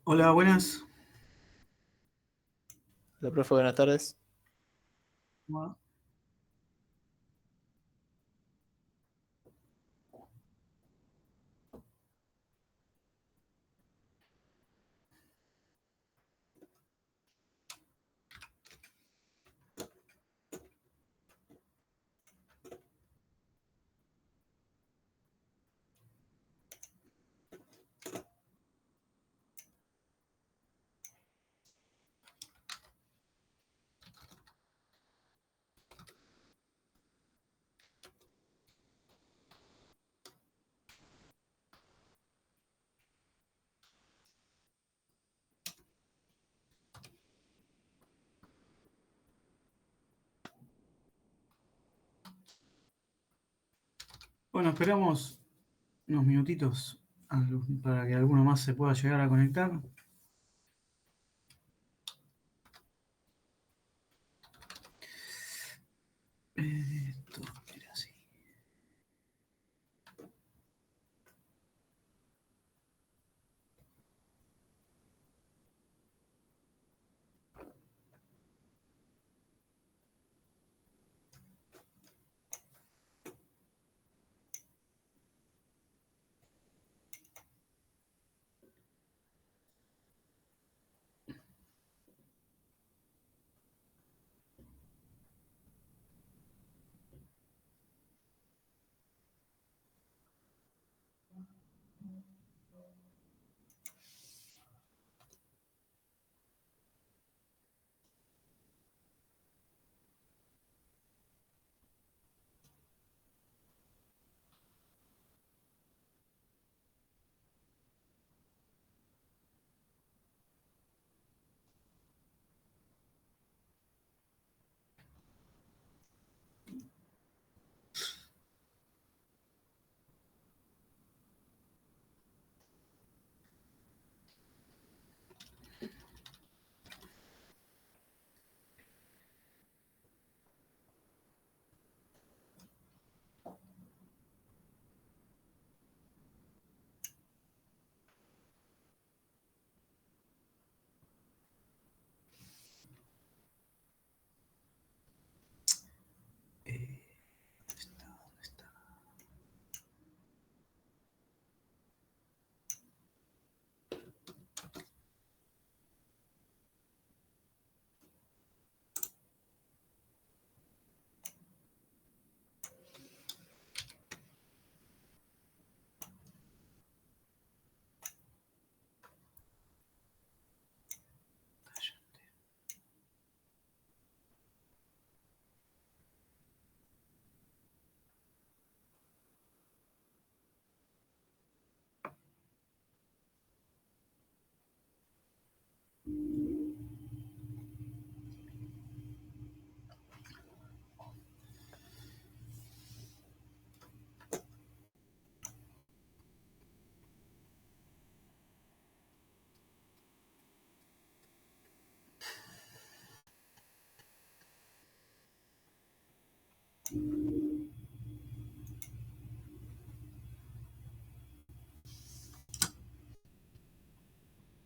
Hola, buenas. Hola, profe, buenas tardes. Bueno, esperamos unos minutitos para que alguno más se pueda llegar a conectar. Esto era así. ¿Dónde está?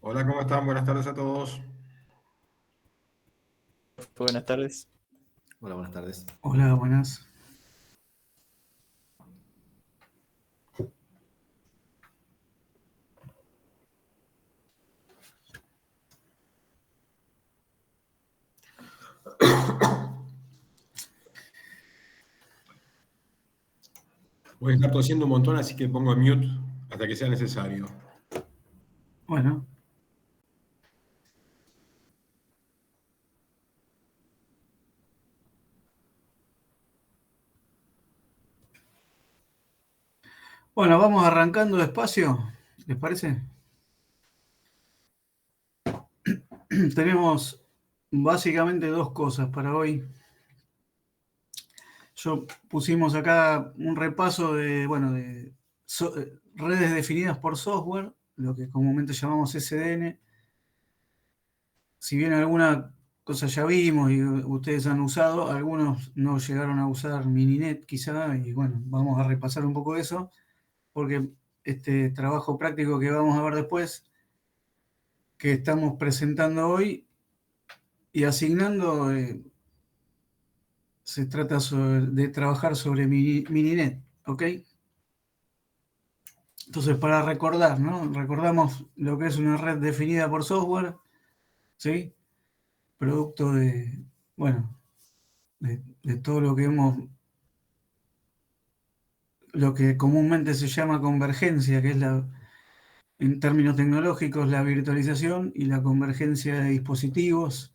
Hola, ¿cómo están? Buenas tardes a todos. Profe, buenas tardes. Hola, buenas tardes. Hola, buenas. Voy a estar tosiendo un montón, así que pongo mute hasta que sea necesario. Bueno. Bueno, vamos arrancando despacio, ¿les parece? Tenemos básicamente dos cosas para hoy. Pusimos acá un repaso de, bueno, redes definidas por software, lo que comúnmente llamamos SDN. Si bien alguna cosa ya vimos y ustedes han usado, algunos no llegaron a usar Mininet quizá, y bueno, vamos a repasar un poco eso, porque este trabajo práctico que vamos a ver después que estamos presentando hoy y asignando, se trata de trabajar sobre Mininet, ¿ok? Entonces, para recordar, ¿no? Recordamos lo que es una red definida por software, ¿sí? Producto de, bueno, de todo lo que lo que comúnmente se llama convergencia, que es en términos tecnológicos, la virtualización y la convergencia de dispositivos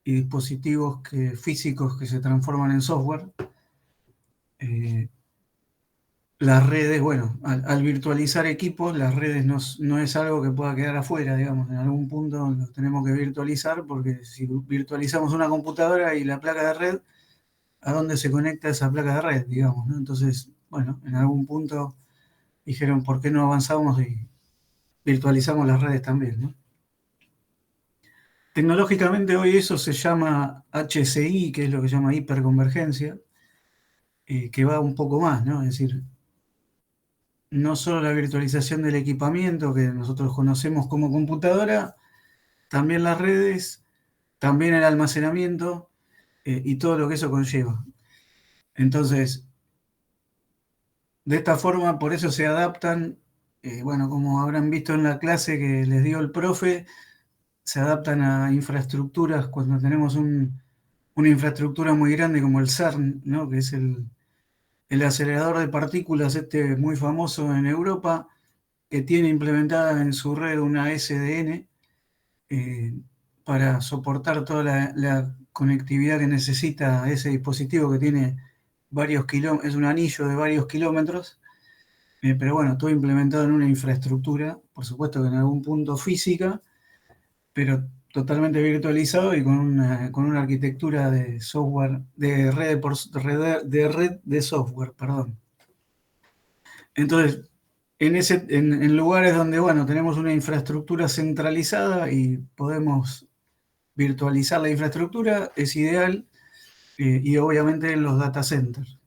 y dispositivos físicos que se transforman en software. Las redes, bueno, al virtualizar equipos, las redes no es algo que pueda quedar afuera, digamos, en algún punto lo tenemos que virtualizar, porque si virtualizamos una computadora y la placa de red, ¿a dónde se conecta esa placa de red, digamos, ¿no? Entonces, bueno, en algún punto dijeron, ¿por qué no avanzamos y virtualizamos las redes también, ¿no? Tecnológicamente hoy eso se llama HCI, que es lo que se llama hiperconvergencia, que va un poco más, ¿no? Es decir, no solo la virtualización del equipamiento que nosotros conocemos como computadora, también las redes, también el almacenamiento y todo lo que eso conlleva. Entonces, de esta forma, por eso se adaptan, bueno, como habrán visto en la clase que les dio el profe, se adaptan a infraestructuras cuando tenemos una infraestructura muy grande como el CERN, ¿no? Que es el acelerador de partículas muy famoso en Europa, que tiene implementada en su red una SDN para soportar toda la conectividad que necesita ese dispositivo que tiene varios kilómetros, es un anillo de varios kilómetros, pero bueno, todo implementado en una infraestructura, por supuesto que en algún punto física, pero totalmente virtualizado y con una arquitectura de software, de red de software, perdón. Entonces, en lugares donde, bueno, tenemos una infraestructura centralizada y podemos virtualizar la infraestructura, es ideal, y obviamente en los data centers.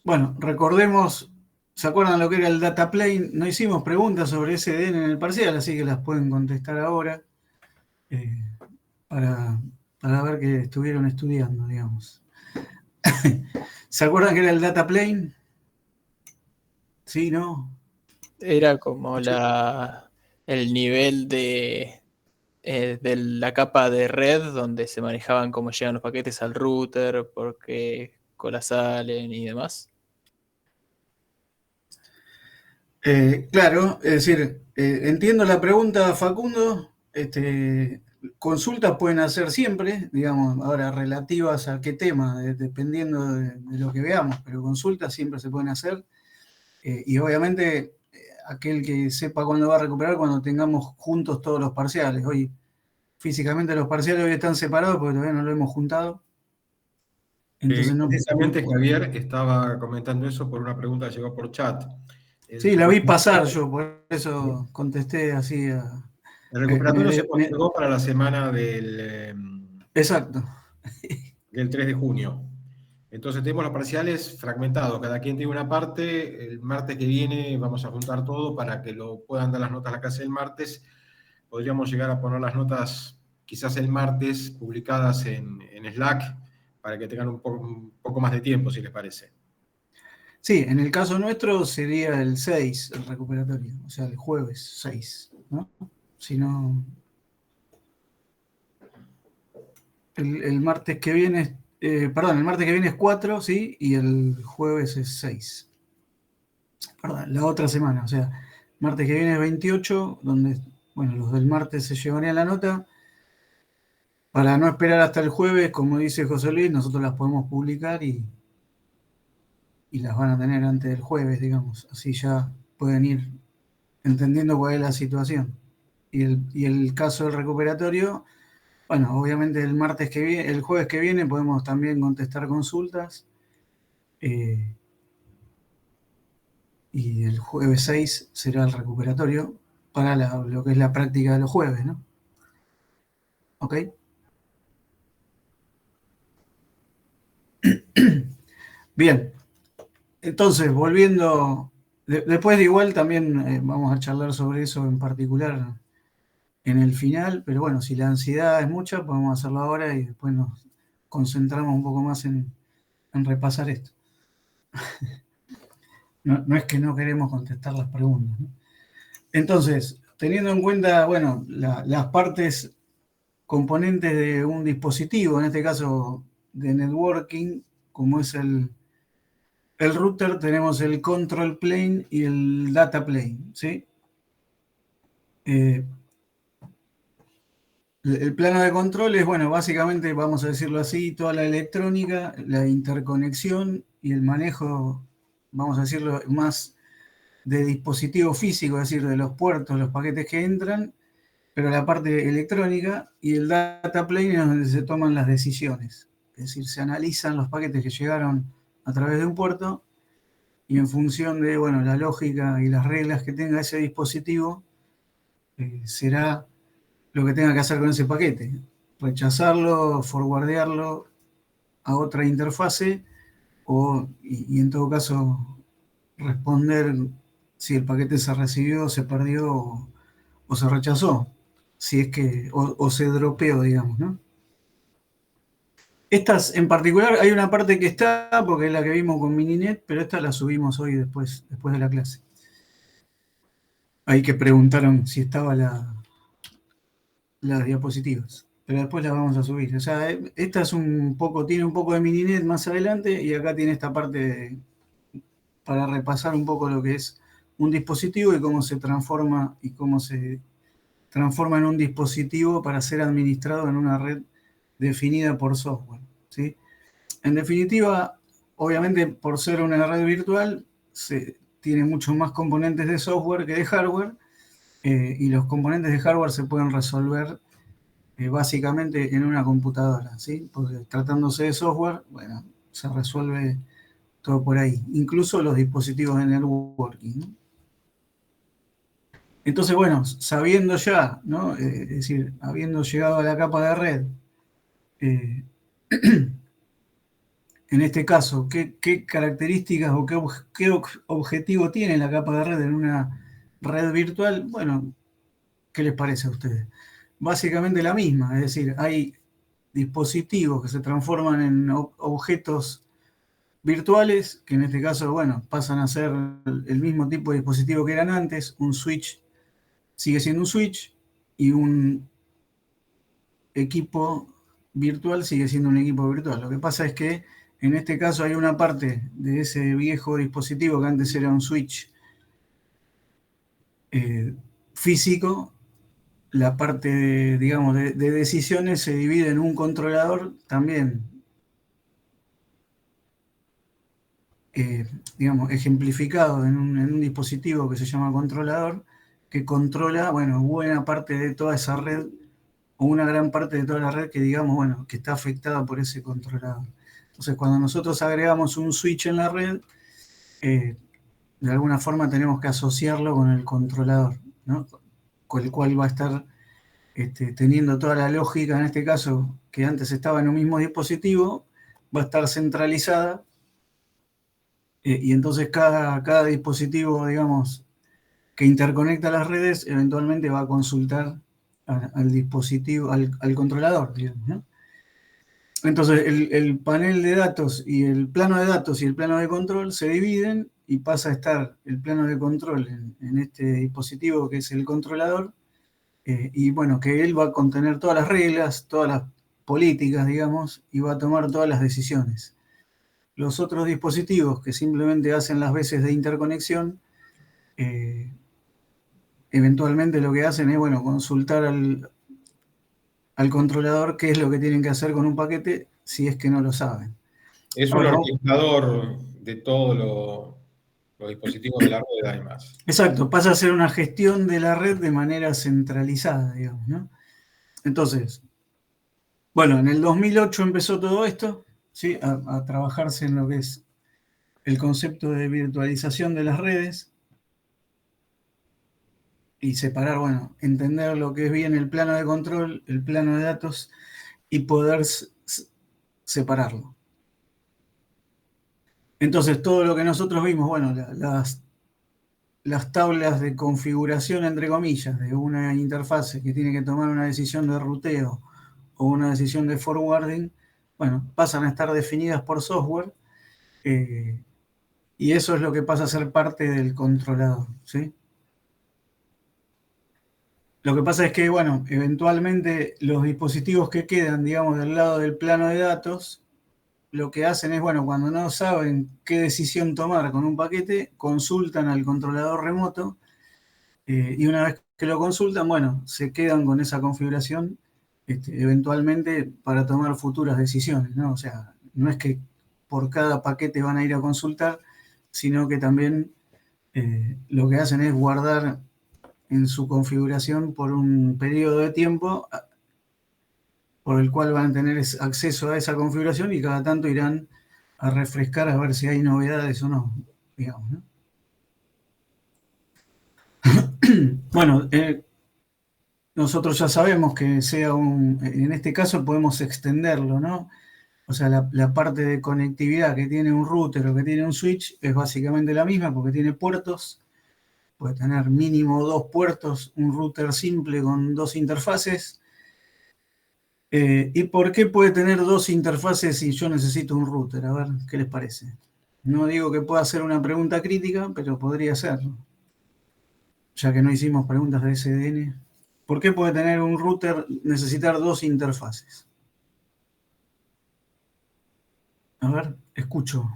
Bueno, recordemos, ¿se acuerdan lo que era el data plane? No hicimos preguntas sobre SDN en el parcial, así que las pueden contestar ahora eh, para, para ver que estuvieron estudiando, digamos. ¿Se acuerdan que era el data plane? ¿Sí, no? Era como el nivel de la capa de red donde se manejaban cómo llegan los paquetes al router, por qué colas salen y demás. Claro, es decir, entiendo la pregunta, Facundo. Consultas pueden hacer siempre, digamos, ahora relativas a qué tema, dependiendo de lo que veamos, pero consultas siempre se pueden hacer. Y obviamente, aquel que sepa cuándo va a recuperar, cuando tengamos juntos todos los parciales. Hoy, físicamente, los parciales hoy están separados porque todavía no lo hemos juntado. Entonces, Precisamente Javier estaba comentando eso por una pregunta que llegó por chat. Sí, la vi pasar yo, por eso contesté así. El recuperatorio se postergó para la semana Exacto. del 3 de junio. Entonces tenemos los parciales fragmentados, cada quien tiene una parte. El martes que viene vamos a juntar todo para que lo puedan dar las notas a la clase el martes. Podríamos llegar a poner las notas quizás el martes publicadas en Slack para que tengan un poco más de tiempo, si les parece. Sí, en el caso nuestro sería el 6, el recuperatorio, o sea, el jueves 6, ¿no? Si no, el martes que viene, perdón, el martes que viene es 4, ¿sí? Y el jueves es 6. Perdón, la otra semana, o sea, martes que viene es 28, donde, bueno, los del martes se llevarían la nota. Para no esperar hasta el jueves, como dice José Luis, nosotros las podemos publicar y las van a tener antes del jueves, digamos. Así ya pueden ir entendiendo cuál es la situación. Y el caso del recuperatorio, bueno, obviamente el jueves que viene podemos también contestar consultas. Y el jueves 6 será el recuperatorio para lo que es la práctica de los jueves, ¿no? ¿Ok? Bien. Entonces, volviendo Después de igual también vamos a charlar sobre eso en particular en el final, pero bueno, si la ansiedad es mucha, podemos hacerlo ahora y después nos concentramos un poco más en repasar esto. No es que no queremos contestar las preguntas, ¿no? Entonces, teniendo en cuenta, bueno, las partes componentes de un dispositivo, en este caso de networking, como es el router, tenemos el control plane y el data plane, ¿sí? El plano de control es, bueno, básicamente, vamos a decirlo así, toda la electrónica, la interconexión y el manejo, vamos a decirlo, más de dispositivo físico, es decir, de los puertos, los paquetes que entran, pero la parte electrónica, y el data plane es donde se toman las decisiones. Es decir, se analizan los paquetes que llegaron a través de un puerto y en función de, bueno, la lógica y las reglas que tenga ese dispositivo, será lo que tenga que hacer con ese paquete. Rechazarlo, forwardearlo a otra interfase y en todo caso responder si el paquete se recibió, se perdió o se rechazó, si es que, o se dropeó, digamos, ¿no? Estas en particular, hay una parte que está, porque es la que vimos con Mininet, pero esta la subimos hoy después de la clase. Ahí que preguntaron si estaba las diapositivas, pero después las vamos a subir. O sea, esta es tiene un poco de Mininet más adelante y acá tiene esta parte para repasar un poco lo que es un dispositivo y cómo se transforma en un dispositivo para ser administrado en una red definida por software, ¿sí? En definitiva, obviamente por ser una red virtual, tiene muchos más componentes de software que de hardware, y los componentes de hardware se pueden resolver básicamente en una computadora, ¿sí? Porque tratándose de software, bueno, se resuelve todo por ahí, incluso los dispositivos de networking, ¿no? Entonces, bueno, sabiendo ya, ¿no? Es decir, habiendo llegado a la capa de red, eh, en este caso, ¿qué características o qué objetivo tiene la capa de red en una red virtual? Bueno, ¿qué les parece a ustedes? Básicamente la misma, es decir, hay dispositivos que se transforman en objetos virtuales, que en este caso, bueno, pasan a ser el mismo tipo de dispositivo que eran antes. Un switch sigue siendo un switch y un equipo virtual sigue siendo un equipo virtual. Lo que pasa es que en este caso hay una parte de ese viejo dispositivo que antes era un switch físico. La parte, digamos, de decisiones se divide en un controlador también, digamos, ejemplificado en un dispositivo que se llama controlador, que controla, bueno, buena parte de toda esa red, o una gran parte de toda la red que, digamos, bueno, que está afectada por ese controlador. Entonces, cuando nosotros agregamos un switch en la red, de alguna forma tenemos que asociarlo con el controlador, ¿no? Con el cual va a estar teniendo toda la lógica, en este caso, que antes estaba en un mismo dispositivo, va a estar centralizada, y entonces cada dispositivo, digamos, que interconecta las redes, eventualmente va a consultar al dispositivo, al controlador, digamos, ¿no? Entonces, el panel de datos y el plano de datos y el plano de control se dividen y pasa a estar el plano de control en este dispositivo que es el controlador, y bueno, que él va a contener todas las reglas, todas las políticas, digamos, y va a tomar todas las decisiones. Los otros dispositivos que simplemente hacen las veces de interconexión, eventualmente lo que hacen es, bueno, consultar al controlador qué es lo que tienen que hacer con un paquete si es que no lo saben. Es un Ahora, orquestador de todos los dispositivos de la red, además. exacto, pasa a ser una gestión de la red de manera centralizada, digamos, ¿no? Entonces, bueno, en el 2008 empezó todo esto, ¿sí? A trabajarse en lo que es el concepto de virtualización de las redes y separar, bueno, entender lo que es bien el plano de control, el plano de datos y poder separarlo. Entonces, todo lo que nosotros vimos, bueno, las las tablas de configuración, entre comillas, de una interfase que tiene que tomar una decisión de ruteo o una decisión de forwarding, bueno, pasan a estar definidas por software, y eso es lo que pasa a ser parte del controlador, ¿sí? Lo que pasa es que, bueno, eventualmente los dispositivos que quedan, digamos, del lado del plano de datos, lo que hacen es, bueno, cuando no saben qué decisión tomar con un paquete, consultan al controlador remoto, y una vez que lo consultan, bueno, se quedan con esa configuración, eventualmente para tomar futuras decisiones, ¿no? O sea, no es que por cada paquete van a ir a consultar, sino que también lo que hacen es guardar en su configuración por un periodo de tiempo por el cual van a tener acceso a esa configuración y cada tanto irán a refrescar a ver si hay novedades o no, digamos, ¿no? Bueno, nosotros ya sabemos que en este caso podemos extenderlo, ¿no? O sea, la parte de conectividad que tiene un router o que tiene un switch es básicamente la misma porque tiene puertos. Puede tener mínimo 2 puertos, un router simple con 2 interfaces. ¿Y por qué puede tener 2 interfaces si yo necesito un router? A ver, ¿qué les parece? No digo que pueda ser una pregunta crítica, pero podría serlo. Ya que no hicimos preguntas de SDN. ¿Por qué puede tener un router necesitar 2 interfaces? A ver, escucho.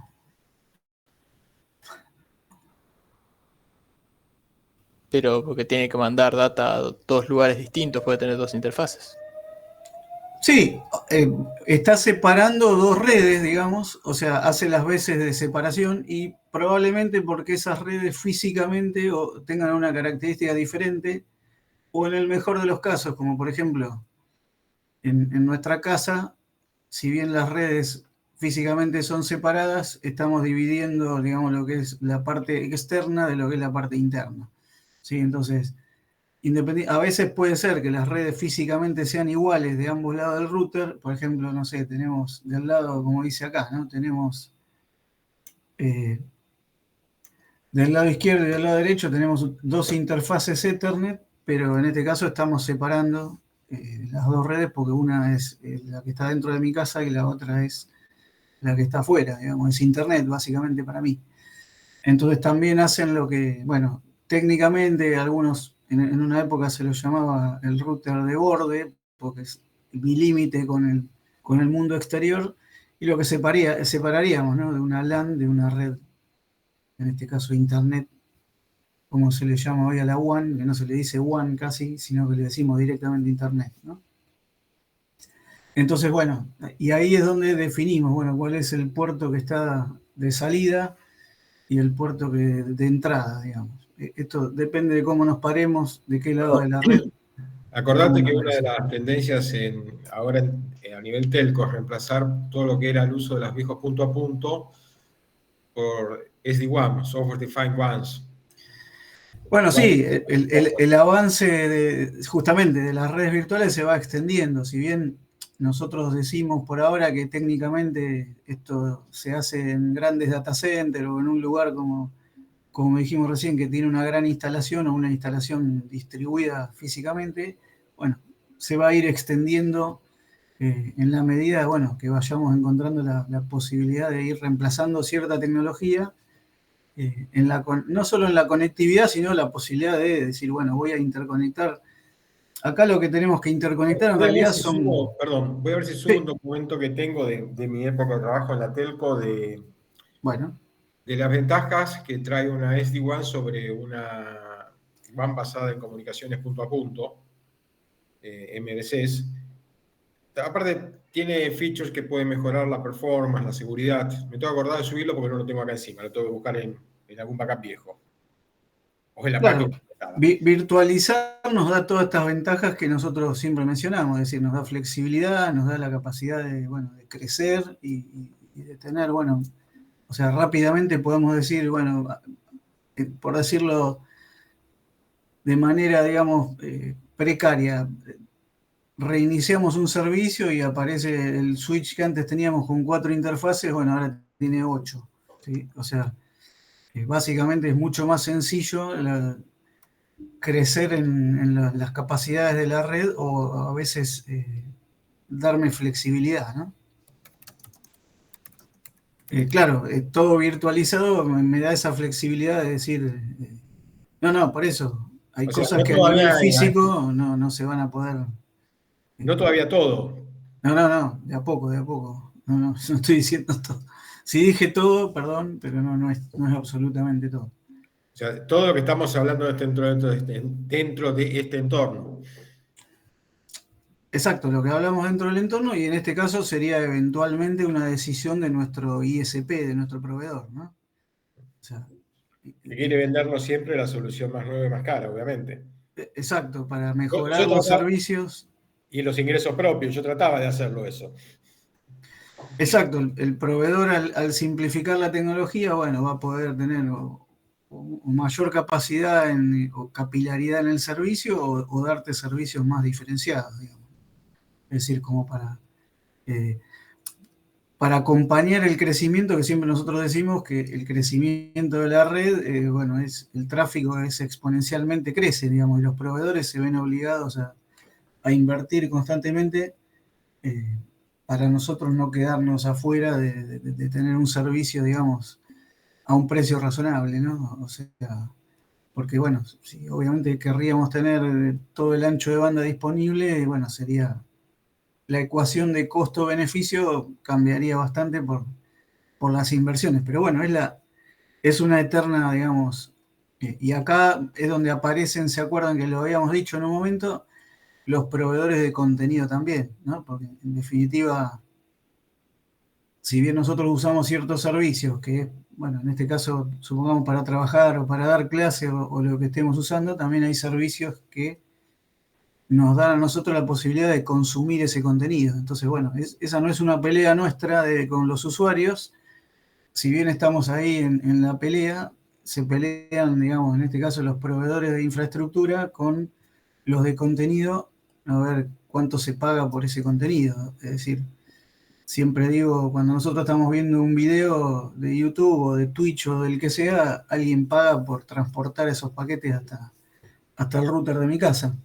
Pero porque tiene que mandar data a 2 lugares distintos, puede tener 2 interfaces. Sí, está separando 2 redes, digamos, o sea, hace las veces de separación y probablemente porque esas redes físicamente tengan una característica diferente, o en el mejor de los casos, como por ejemplo en nuestra casa, si bien las redes físicamente son separadas, estamos dividiendo, digamos, lo que es la parte externa de lo que es la parte interna. ¿Sí? Entonces, a veces puede ser que las redes físicamente sean iguales de ambos lados del router. Por ejemplo, no sé, tenemos del lado, como dice acá, ¿no? Tenemos del lado izquierdo y del lado derecho tenemos 2 interfaces Ethernet, pero en este caso estamos separando las 2 redes porque una es la que está dentro de mi casa y la otra es la que está afuera, digamos, es Internet básicamente para mí. Entonces también hacen lo que, bueno, técnicamente algunos en una época se lo llamaba el router de borde, porque es mi límite con el mundo exterior, y lo que separaríamos, ¿no? De una LAN, de una red, en este caso Internet, como se le llama hoy a la WAN, que no se le dice WAN casi, sino que le decimos directamente Internet, ¿no? Entonces, bueno, y ahí es donde definimos, bueno, cuál es el puerto que está de salida y el puerto de entrada, digamos. Esto depende de cómo nos paremos, de qué lado de la red. Acordate que una de las tendencias ahora a nivel telco es reemplazar todo lo que era el uso de los viejos punto a punto por SD-WAN, Software Defined WANs. Bueno, sí, el avance justamente de las redes virtuales se va extendiendo. Si bien nosotros decimos por ahora que técnicamente esto se hace en grandes data centers o en un lugar como dijimos recién, que tiene una gran instalación o una instalación distribuida físicamente, bueno, se va a ir extendiendo en la medida, bueno, que vayamos encontrando la posibilidad de ir reemplazando cierta tecnología, no solo en la conectividad, sino la posibilidad de decir, bueno, voy a interconectar. Acá lo que tenemos que interconectar en realidad son... Perdón, voy a ver si subo un documento que tengo de mi época de trabajo en la telco Bueno. de las ventajas que trae una SD-WAN sobre una WAN basada en comunicaciones punto a punto, MDCs. Aparte, tiene features que pueden mejorar la performance, la seguridad. Me tengo que acordar de subirlo porque no lo tengo acá encima, lo tengo que buscar en algún backup viejo. O en la Claro, página. virtualizar nos da todas estas ventajas que nosotros siempre mencionamos, es decir, nos da flexibilidad, nos da la capacidad de, bueno, de crecer y de tener, bueno, o sea, rápidamente podemos decir, bueno, por decirlo de manera, digamos, precaria, reiniciamos un servicio y aparece el switch que antes teníamos con 4 interfaces, bueno, ahora tiene 8, ¿sí? O sea, Básicamente es mucho más sencillo crecer en las capacidades de la red o a veces darme flexibilidad, ¿no? Claro, todo virtualizado me da esa flexibilidad de decir, no, por eso, hay O sea, cosas no que a nivel todavía, físico no se van a poder. no todavía todo. No, de a poco, de a poco. No estoy diciendo todo. Si dije todo, perdón, pero no es absolutamente todo. O sea, todo lo que estamos hablando es dentro de este entorno. Exacto, lo que hablamos dentro del entorno y en este caso sería eventualmente una decisión de nuestro ISP, de nuestro proveedor, ¿no? O sea, Que quiere vendernos siempre la solución más nueva y más cara, obviamente. exacto, para Yo mejorar los trataba, servicios. y los ingresos propios, yo trataba de hacerlo eso. Exacto, el proveedor al simplificar la tecnología, bueno, va a poder tener o mayor capacidad o capilaridad en el servicio o darte servicios más diferenciados, digamos. Es decir, como eh, para acompañar el crecimiento que siempre nosotros decimos que el crecimiento de la red, bueno, el tráfico es exponencialmente crece, digamos, y los proveedores se ven obligados a invertir constantemente eh, para nosotros no quedarnos afuera de tener un servicio, digamos, a un precio razonable, ¿no? O sea, porque bueno, si obviamente querríamos tener todo el ancho de banda disponible, bueno, sería la ecuación de costo-beneficio cambiaría bastante por las inversiones, pero bueno, es una eterna, digamos, y acá es donde aparecen, ¿se acuerdan que lo habíamos dicho en un momento? Los proveedores de contenido también, ¿no? Porque en definitiva, si bien nosotros usamos ciertos servicios, que, bueno, en este caso, supongamos para trabajar o para dar clase o lo que estemos usando, también hay servicios que nos dan a nosotros la posibilidad de consumir ese contenido. Entonces, bueno, esa no es una pelea nuestra con los usuarios. Si bien estamos ahí en la pelea, se pelean, digamos, en este caso los proveedores de infraestructura con los de contenido, a ver cuánto se paga por ese contenido. Es decir, siempre digo, cuando nosotros estamos viendo un video de YouTube o de Twitch o del que sea, alguien paga por transportar esos paquetes hasta el router de mi casa.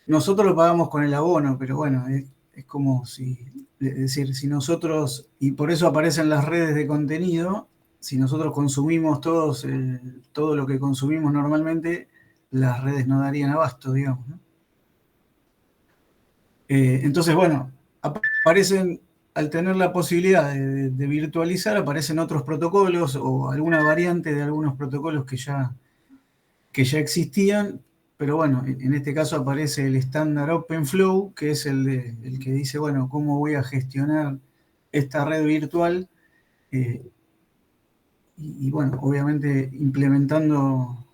Nosotros lo pagamos con el abono, pero bueno, es como si, es decir, si nosotros, y por eso aparecen las redes de contenido, si nosotros consumimos todo lo que consumimos normalmente, las redes no darían abasto, digamos, ¿no? Entonces, bueno, aparecen, al tener la posibilidad de virtualizar, aparecen otros protocolos o alguna variante de algunos protocolos que ya existían, pero bueno, en este caso aparece el estándar OpenFlow, que es el que dice, bueno, ¿cómo voy a gestionar esta red virtual? Eh, y bueno, obviamente implementando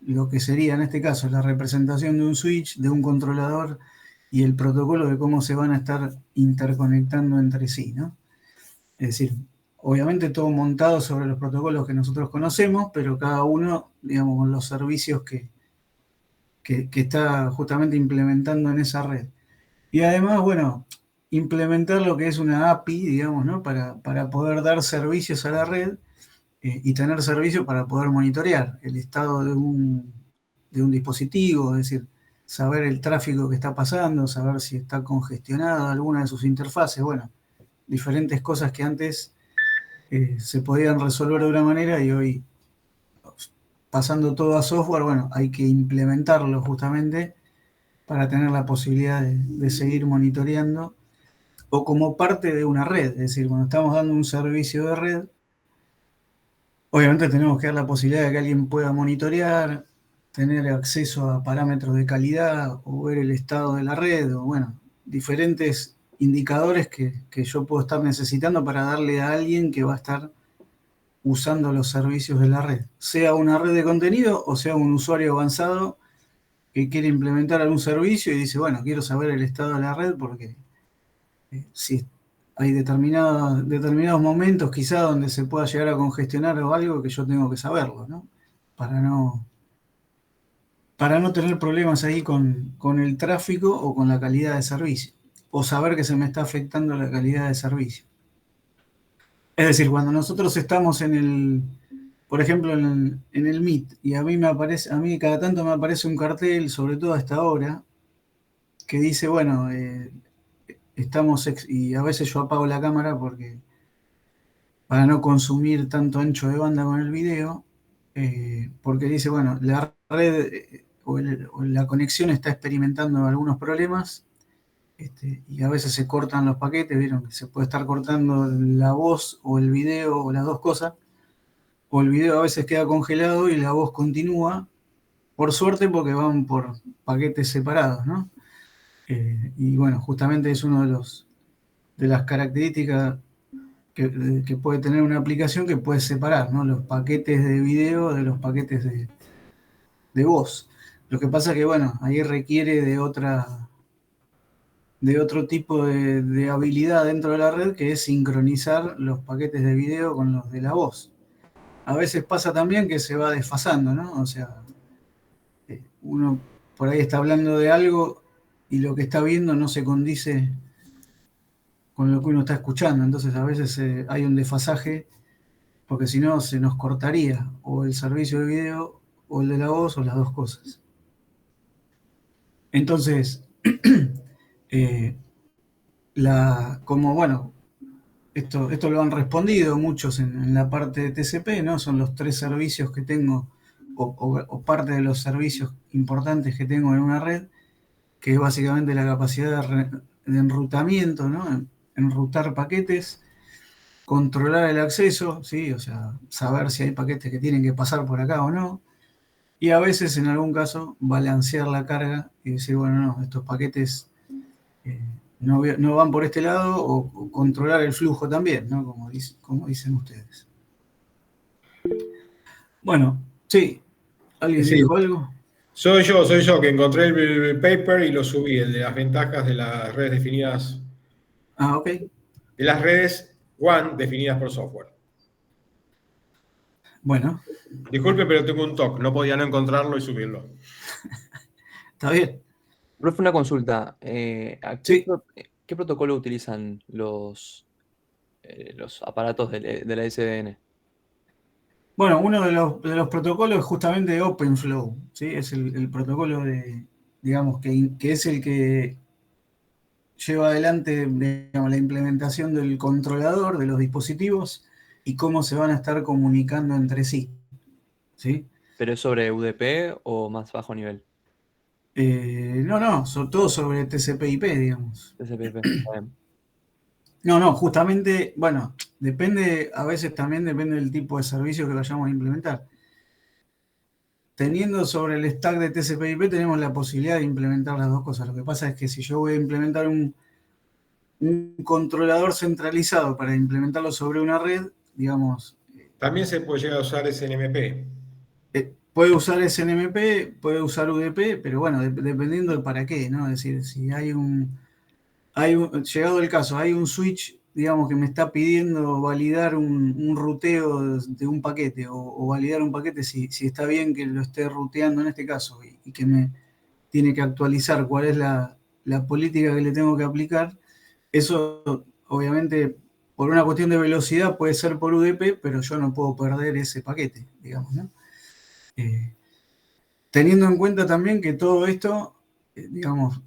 lo que sería en este caso la representación de un switch, de un controlador y el protocolo de cómo se van a estar interconectando entre sí, ¿no? Es decir, obviamente todo montado sobre los protocolos que nosotros conocemos, pero cada uno, digamos, con los servicios que está justamente implementando en esa red. Y además, bueno, implementar lo que es una API, digamos, ¿no? Para poder dar servicios a la red y tener servicios para poder monitorear el estado de un dispositivo, es decir, saber el tráfico que está pasando, saber si está congestionada alguna de sus interfaces, bueno, diferentes cosas que antes se podían resolver de una manera y hoy, pasando todo a software, bueno, hay que implementarlo justamente para tener la posibilidad de seguir monitoreando o como parte de una red. Es decir, cuando estamos dando un servicio de red, obviamente tenemos que dar la posibilidad de que alguien pueda monitorear, tener acceso a parámetros de calidad o ver el estado de la red o, bueno, diferentes indicadores que yo puedo estar necesitando para darle a alguien que va a estar usando los servicios de la red, sea una red de contenido o sea un usuario avanzado que quiere implementar algún servicio y dice, bueno, quiero saber el estado de la red porque si hay determinados momentos quizá donde se pueda llegar a congestionar o algo que yo tengo que saberlo, ¿no? Para no, para no tener problemas ahí con el tráfico o con la calidad de servicio, o saber que se me está afectando la calidad de servicio. Es decir, cuando nosotros estamos por ejemplo, en el Meet, y a mí cada tanto me aparece un cartel, sobre todo a esta hora, que dice, bueno, y a veces yo apago la cámara para no consumir tanto ancho de banda con el video, porque dice, bueno, la red o la conexión está experimentando algunos problemas, y a veces se cortan los paquetes, vieron que se puede estar cortando la voz o el video o las dos cosas, o el video a veces queda congelado y la voz continúa, por suerte porque van por paquetes separados, ¿no? Y bueno, justamente es uno de las características que puede tener una aplicación que puede separar, ¿no? Los paquetes de video de los paquetes de voz. Lo que pasa que, bueno, ahí requiere de otro tipo de habilidad dentro de la red, que es sincronizar los paquetes de video con los de la voz. A veces pasa también que se va desfasando, ¿no? O sea, uno por ahí está hablando de algo y lo que está viendo no se condice con lo que uno está escuchando. Entonces a veces hay un desfasaje, porque si no se nos cortaría o el servicio de video o el de la voz o las dos cosas. Entonces, eh, como bueno, esto lo han respondido muchos en la parte de TCP, ¿no? Son los 3 servicios que tengo, o parte de los servicios importantes que tengo en una red, que es básicamente la capacidad de enrutamiento, ¿no? Enrutar paquetes, controlar el acceso, ¿sí? O sea, saber si hay paquetes que tienen que pasar por acá o no, y a veces, en algún caso, balancear la carga y decir, bueno, no, estos paquetes no van por este lado, o controlar el flujo también, ¿no? Como dicen ustedes. Bueno, sí, ¿alguien Sí, dijo algo? soy yo que encontré el paper y lo subí, el de las ventajas de las redes definidas, Ah, ok. de las redes WAN definidas por software. Bueno, Disculpe, pero tengo un TOC, no podía no encontrarlo y subirlo. está bien. Profe, una consulta. Sí. ¿Qué protocolo utilizan los aparatos de la SDN? Bueno, uno de los protocolos es justamente OpenFlow, ¿sí? Es el protocolo digamos, que es el que lleva adelante, digamos, la implementación del controlador de los dispositivos y cómo se van a estar comunicando entre sí, ¿sí? ¿Pero es sobre UDP o más bajo nivel? No, todo sobre TCP/IP, digamos. TCP/IP. No, justamente, bueno, a veces también depende del tipo de servicio que vayamos a implementar. Teniendo sobre el stack de TCP/IP tenemos la posibilidad de implementar las dos cosas. Lo que pasa es que si yo voy a implementar un controlador centralizado para implementarlo sobre una red, digamos, También se puede llegar a usar SNMP. puede usar SNMP, puede usar UDP, pero bueno, dependiendo de para qué, ¿no? Es decir, si llegado el caso, hay un switch, digamos, que me está pidiendo validar un ruteo de un paquete, o validar un paquete si está bien que lo esté ruteando en este caso, y que me tiene que actualizar cuál es la política que le tengo que aplicar. Eso, obviamente, por una cuestión de velocidad puede ser por UDP, pero yo no puedo perder ese paquete, digamos, ¿no? Teniendo en cuenta también que todo esto, digamos,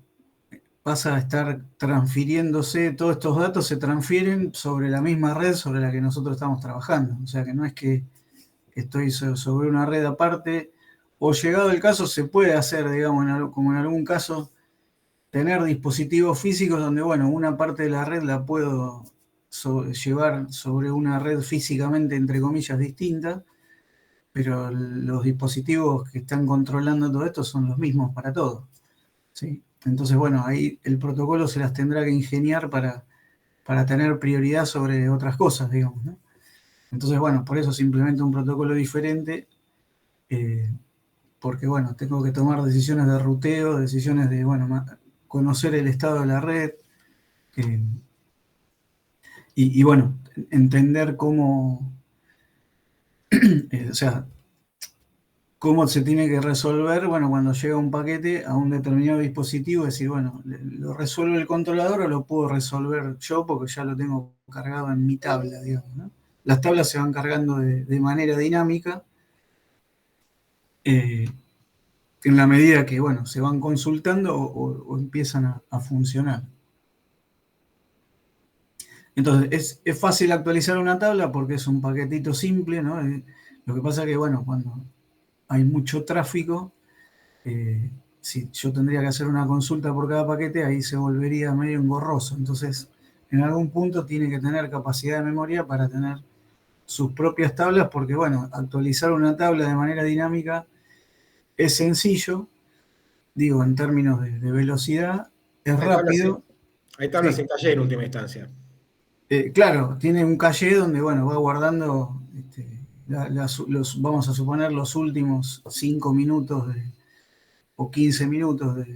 pasa a estar transfiriéndose, todos estos datos se transfieren sobre la misma red sobre la que nosotros estamos trabajando. O sea que no es que estoy sobre una red aparte, o llegado el caso se puede hacer, digamos, como en algún caso, tener dispositivos físicos donde, bueno, una parte de la red la puedo llevar sobre una red físicamente, entre comillas, distinta, pero los dispositivos que están controlando todo esto son los mismos para todos, ¿sí? Entonces, bueno, ahí el protocolo se las tendrá que ingeniar para tener prioridad sobre otras cosas, digamos, ¿no? Entonces, bueno, por eso se implementa un protocolo diferente, porque, bueno, tengo que tomar decisiones de ruteo, decisiones de, bueno, conocer el estado de la red, y, bueno, entender cómo, o sea, cómo se tiene que resolver, bueno, cuando llega un paquete a un determinado dispositivo, decir, bueno, ¿lo resuelve el controlador o lo puedo resolver yo porque ya lo tengo cargado en mi tabla, digamos, ¿no? las tablas se van cargando de manera dinámica en la medida que, bueno, se van consultando o empiezan a funcionar. Entonces, es fácil actualizar una tabla porque es un paquetito simple, ¿no? Lo que pasa es que, bueno, cuando hay mucho tráfico, si yo tendría que hacer una consulta por cada paquete, ahí se volvería medio engorroso. Entonces, en algún punto tiene que tener capacidad de memoria para tener sus propias tablas, porque, bueno, actualizar una tabla de manera dinámica es sencillo, digo, en términos de velocidad, es rápido. Hay tablas Sí. en calle en última instancia. Claro, tiene un caché donde, bueno, va guardando, vamos a suponer, los últimos 5 minutos o 15 minutos.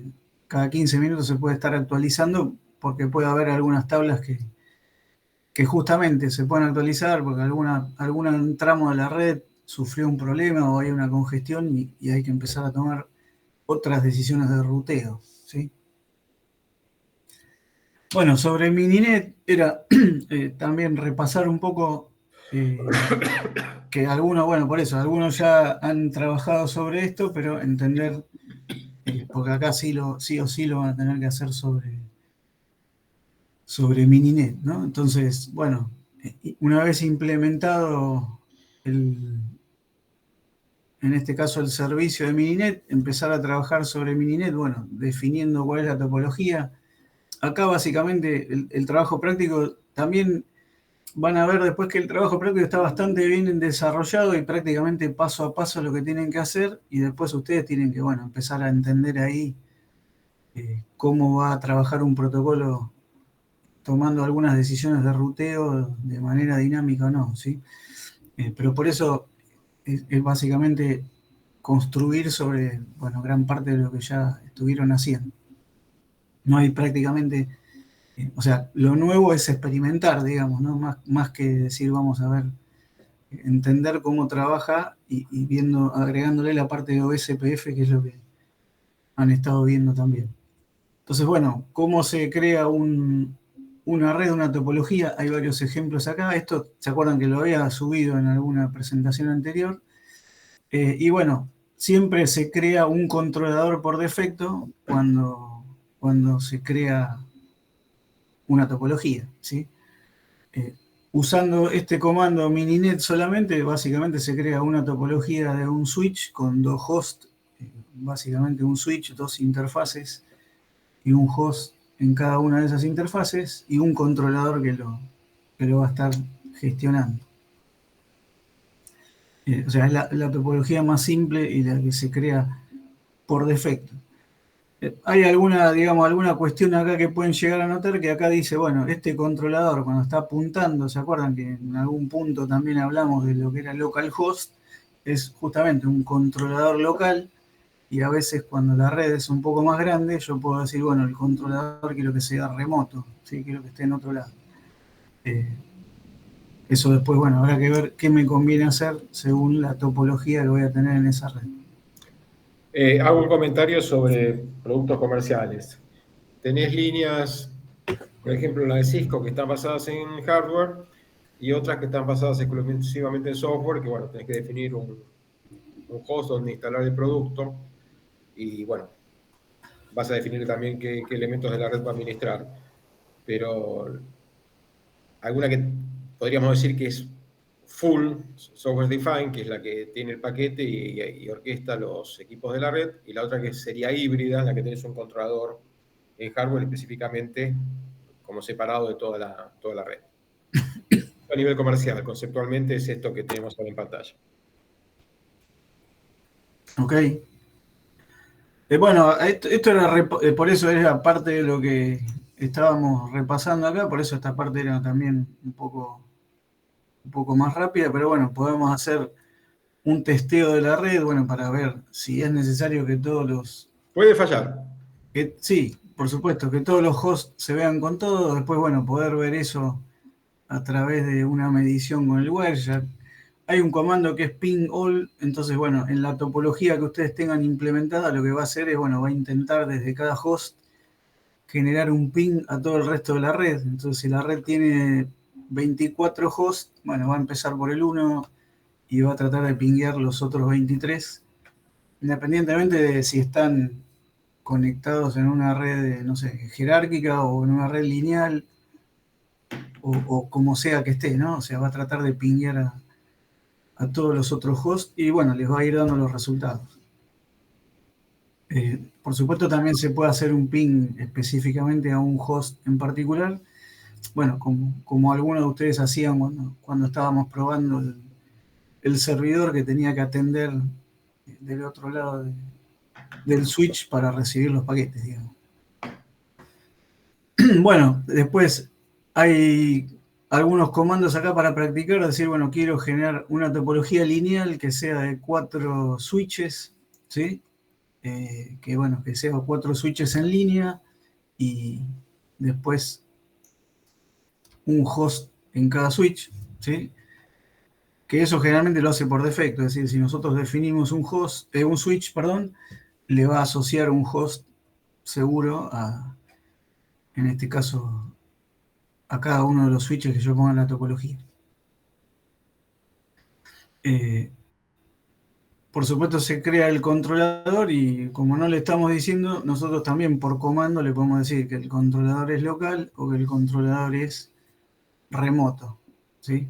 Cada 15 minutos se puede estar actualizando porque puede haber algunas tablas que justamente se pueden actualizar porque algún tramo de la red sufrió un problema o hay una congestión y hay que empezar a tomar otras decisiones de ruteo, ¿sí? Bueno, sobre Mininet era también repasar un poco que algunos, bueno, por eso, algunos ya han trabajado sobre esto, pero entender, porque acá sí o sí lo van a tener que hacer sobre Mininet, ¿no? Entonces, bueno, una vez implementado en este caso el servicio de Mininet, empezar a trabajar sobre Mininet, bueno, definiendo cuál es la topología. Acá básicamente el trabajo práctico también van a ver después que el trabajo práctico está bastante bien desarrollado y prácticamente paso a paso lo que tienen que hacer y después ustedes tienen que, bueno, empezar a entender ahí cómo va a trabajar un protocolo tomando algunas decisiones de ruteo de manera dinámica o no, ¿sí? Pero por eso es básicamente construir sobre, bueno, gran parte de lo que ya estuvieron haciendo. No hay prácticamente, o sea, lo nuevo es experimentar, digamos, ¿no? Más que decir, vamos a ver, entender cómo trabaja y viendo, agregándole la parte de OSPF, que es lo que han estado viendo también. Entonces, bueno, ¿cómo se crea una red, una topología? Hay varios ejemplos acá. Esto, ¿se acuerdan que lo había subido en alguna presentación anterior? Y bueno, siempre se crea un controlador por defecto cuando se crea una topología, ¿sí? Usando este comando mininet solamente, básicamente se crea una topología de un switch con dos hosts, básicamente un switch, dos interfaces y un host en cada una de esas interfaces y un controlador que lo va a estar gestionando. O sea, es la topología más simple y la que se crea por defecto. Hay alguna cuestión acá que pueden llegar a notar que acá dice, bueno, este controlador cuando está apuntando, ¿se acuerdan que en algún punto también hablamos de lo que era localhost? Es justamente un controlador local y a veces cuando la red es un poco más grande, yo puedo decir, bueno, el controlador quiero que sea remoto, ¿sí? Quiero que esté en otro lado. Eso después, bueno, habrá que ver qué me conviene hacer según la topología que voy a tener en esa red. Hago un comentario sobre productos comerciales. Tenés líneas, por ejemplo, la de Cisco, que están basadas en hardware, y otras que están basadas exclusivamente en software, que bueno, tenés que definir un host donde instalar el producto, y bueno, vas a definir también qué elementos de la red va a administrar. Pero alguna que podríamos decir que es full software defined, que es la que tiene el paquete y orquesta los equipos de la red, y la otra que sería híbrida, la que tenés un controlador en hardware específicamente como separado de toda la red. A nivel comercial, conceptualmente es esto que tenemos ahora en pantalla. Ok. Bueno, esto era por eso era parte de lo que estábamos repasando acá, por eso esta parte era también un poco más rápida, pero bueno, podemos hacer un testeo de la red, bueno, para ver si es necesario que todos los... Puede fallar. Sí, por supuesto, que todos los hosts se vean con todo, después, bueno, poder ver eso a través de una medición con el Wireshark. Hay un comando que es ping all, entonces, bueno, en la topología que ustedes tengan implementada, lo que va a hacer es, bueno, va a intentar desde cada host generar un ping a todo el resto de la red. Entonces, si la red tiene 24 hosts, bueno, va a empezar por el 1 y va a tratar de pinguear los otros 23, independientemente de si están conectados en una red, no sé, jerárquica o en una red lineal, o como sea que esté, ¿no? O sea, va a tratar de pinguear a todos los otros hosts y bueno, les va a ir dando los resultados. Por supuesto, también se puede hacer un ping específicamente a un host en particular. Bueno, como algunos de ustedes hacían cuando estábamos probando el servidor que tenía que atender del otro lado del switch para recibir los paquetes, digamos. Bueno, después hay algunos comandos acá para practicar, decir, bueno, quiero generar una topología lineal que sea de 4 switches, ¿sí? Que bueno, que sea 4 switches en línea y después un host en cada switch, ¿sí? Que eso generalmente lo hace por defecto, es decir, si nosotros definimos un switch, perdón, le va a asociar un host seguro en este caso, a cada uno de los switches que yo ponga en la topología. Por supuesto se crea el controlador y como no le estamos diciendo, nosotros también por comando le podemos decir que el controlador es local o que el controlador es remoto, ¿sí?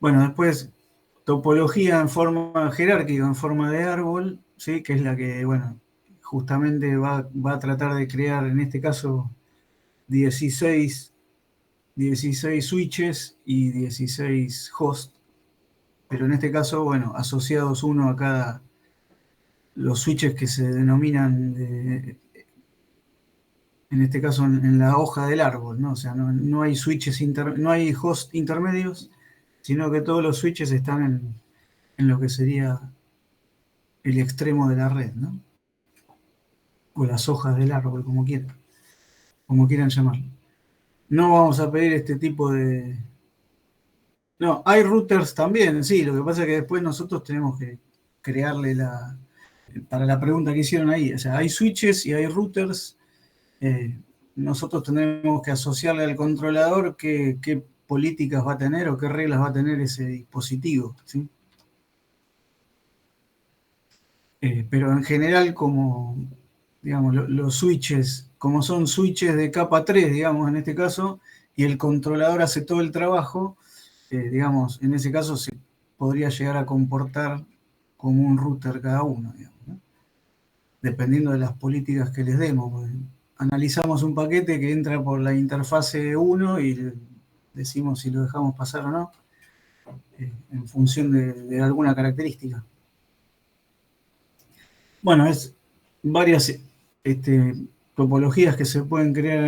Bueno, después topología en forma jerárquica, en forma de árbol, ¿sí? Que es la que, bueno, justamente va a tratar de crear, en este caso, 16 switches y 16 hosts, pero en este caso, bueno, asociados uno a cada, los switches que se denominan, en este caso, en la hoja del árbol, ¿no? O sea, no hay switches, no hay hosts intermedios, sino que todos los switches están en lo que sería el extremo de la red, ¿no? O las hojas del árbol, como quieran llamarlo. No vamos a pedir este tipo de... No, hay routers también, sí, lo que pasa es que después nosotros tenemos que crearle para la pregunta que hicieron ahí, o sea, hay switches y hay routers, nosotros tenemos que asociarle al controlador qué políticas va a tener o qué reglas va a tener ese dispositivo, ¿sí? Pero en general, como, digamos, los switches, como son switches de capa 3, digamos, en este caso, y el controlador hace todo el trabajo, digamos, en ese caso se podría llegar a comportar como un router cada uno, digamos, ¿no? Dependiendo de las políticas que les demos. Pues, analizamos un paquete que entra por la interfase 1 y decimos si lo dejamos pasar o no, en función de alguna característica. Bueno, es varias topologías que se pueden crear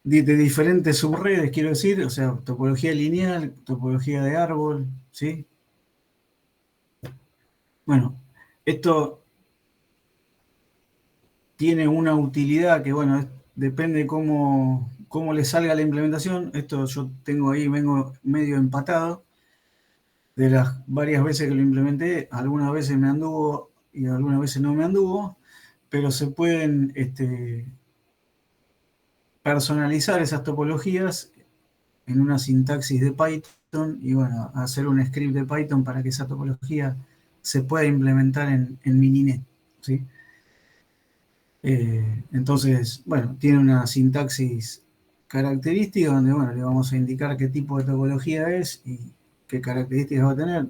de diferentes subredes, quiero decir, o sea, topología lineal, topología de árbol, ¿sí? Bueno, esto tiene una utilidad que, bueno, depende cómo le salga la implementación. Esto yo tengo ahí, vengo medio empatado. De las varias veces que lo implementé, algunas veces me anduvo y algunas veces no me anduvo, pero se pueden personalizar esas topologías en una sintaxis de Python y bueno, hacer un script de Python para que esa topología se pueda implementar en Mininet, ¿sí? Entonces, bueno, tiene una sintaxis característica donde, bueno, le vamos a indicar qué tipo de topología es y qué características va a tener.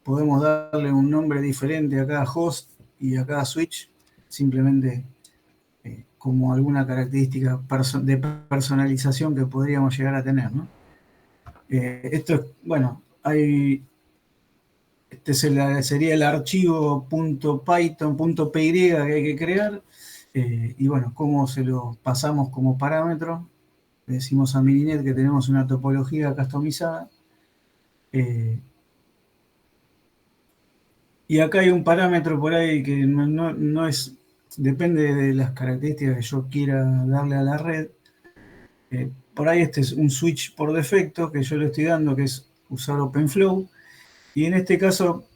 Podemos darle un nombre diferente a cada host y a cada switch, simplemente como alguna característica de personalización que podríamos llegar a tener, ¿no? Esto es, bueno, sería el archivo .python.py que hay que crear, y bueno, cómo se lo pasamos como parámetro. Le decimos a Mininet que tenemos una topología customizada. Y acá hay un parámetro por ahí que no es, depende de las características que yo quiera darle a la red. Por ahí este es un switch por defecto que yo le estoy dando, que es usar OpenFlow. Y en este caso,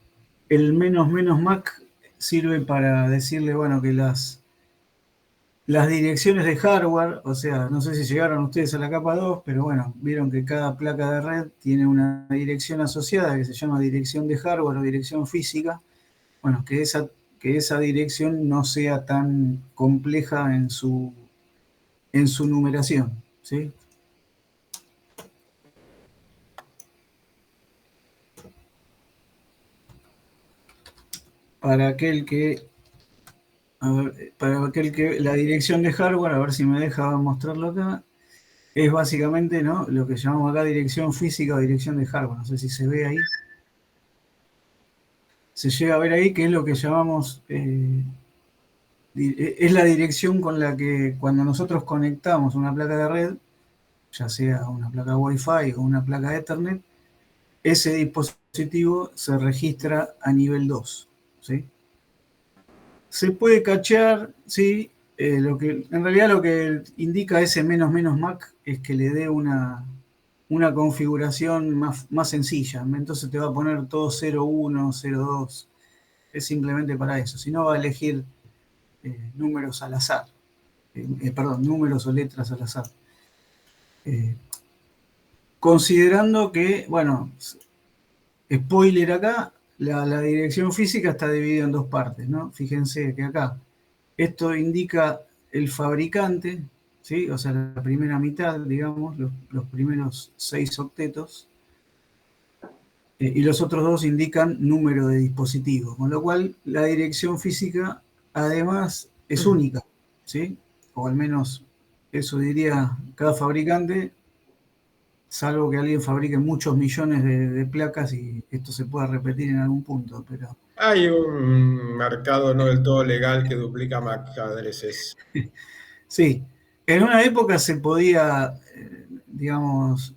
el --mac sirve para decirle, bueno, que las direcciones de hardware, o sea, no sé si llegaron ustedes a la capa 2, pero bueno, vieron que cada placa de red tiene una dirección asociada que se llama dirección de hardware o dirección física. Bueno, que esa dirección no sea tan compleja en su numeración, ¿sí? Para aquel que, la dirección de hardware, a ver si me deja mostrarlo acá, es básicamente, ¿no?, lo que llamamos acá dirección física o dirección de hardware. No sé si se ve ahí. Se llega a ver ahí que es lo que llamamos, es la dirección con la que cuando nosotros conectamos una placa de red, ya sea una placa Wi-Fi o una placa Ethernet, ese dispositivo se registra a nivel 2, ¿sí? Se puede cachear, ¿sí? En realidad lo que indica ese menos MAC es que le dé una configuración más sencilla. Entonces te va a poner todo 01, 02. Es simplemente para eso. Si no, va a elegir números al azar. Perdón, números o letras al azar. Considerando que, bueno, spoiler acá, la dirección física está dividida en dos partes, ¿no? Fíjense que acá esto indica el fabricante, ¿sí? O sea, la primera mitad, digamos, los primeros 6 octetos, y los otros dos indican número de dispositivo, con lo cual la dirección física además es única, ¿sí? O al menos eso diría cada fabricante, salvo que alguien fabrique muchos millones de placas y esto se pueda repetir en algún punto, pero... Hay un mercado no del todo legal que duplica MAC addresses. Sí, en una época se podía, digamos,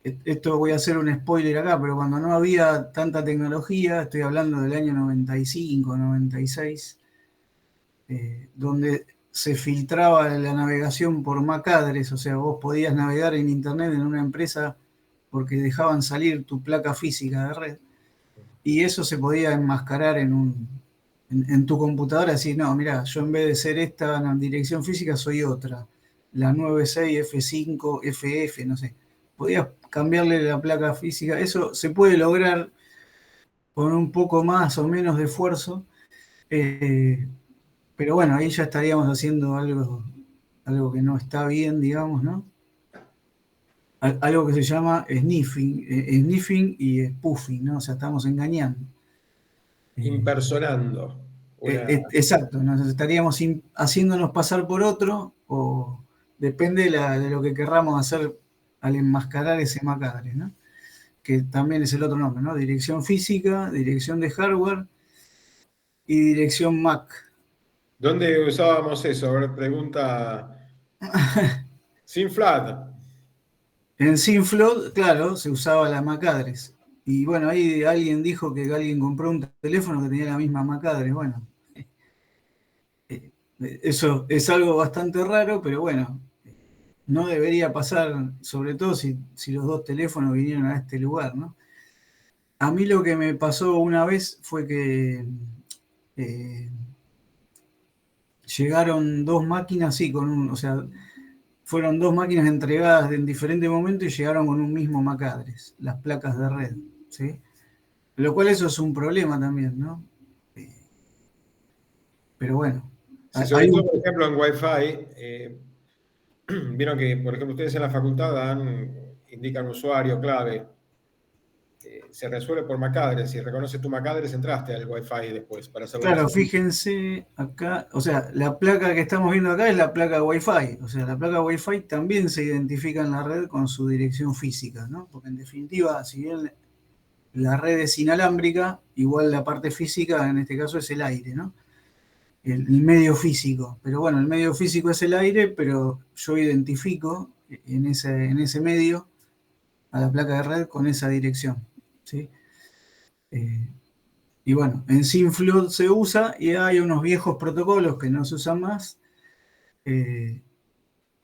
esto voy a hacer un spoiler acá, pero cuando no había tanta tecnología, estoy hablando del año 95, 96, donde se filtraba la navegación por MAC address, o sea, vos podías navegar en internet en una empresa porque dejaban salir tu placa física de red, y eso se podía enmascarar en tu computadora, decir, no, mira, yo en vez de ser esta dirección física soy otra, la 96F5FF, no sé. Podías cambiarle la placa física, eso se puede lograr con un poco más o menos de esfuerzo, pero bueno, ahí ya estaríamos haciendo algo que no está bien, digamos, ¿no? Algo que se llama sniffing y spoofing, ¿no? O sea, estamos engañando. Impersonando. Exacto, nos estaríamos haciéndonos pasar por otro, o depende de lo que querramos hacer al enmascarar ese MAC address, ¿no? Que también es el otro nombre, ¿no? Dirección física, dirección de hardware y dirección MAC. ¿Dónde usábamos eso? A ver, pregunta Sinflat. En SimFlow, claro, se usaba la MAC address. Y bueno, ahí alguien dijo que alguien compró un teléfono que tenía la misma MAC address. Bueno, eso es algo bastante raro, pero bueno, no debería pasar, sobre todo si los dos teléfonos vinieron a este lugar, ¿no? A mí lo que me pasó una vez fue que llegaron dos máquinas, sí, o sea, fueron dos máquinas entregadas en diferentes momentos y llegaron con un mismo MAC address, las placas de red, ¿sí? Lo cual eso es un problema también, ¿no? Pero bueno, Sí, sobre hay todo, un... por ejemplo, en Wi-Fi, vieron que, por ejemplo, ustedes en la facultad indican usuario, clave. Se resuelve por MAC address. Si reconoce tu MAC address, entraste al Wi-Fi después para hacer la Claro, transferencia. fíjense acá, o sea, la placa que estamos viendo acá es la placa Wi-Fi, o sea, la placa Wi-Fi también se identifica en la red con su dirección física, ¿no? Porque en definitiva, si bien la red es inalámbrica, igual la parte física en este caso es el aire, ¿no? El medio físico. Pero bueno, el medio físico es el aire, pero yo identifico en ese medio a la placa de red con esa dirección, ¿sí? Y bueno, en SimFlood se usa y hay unos viejos protocolos que no se usan más, que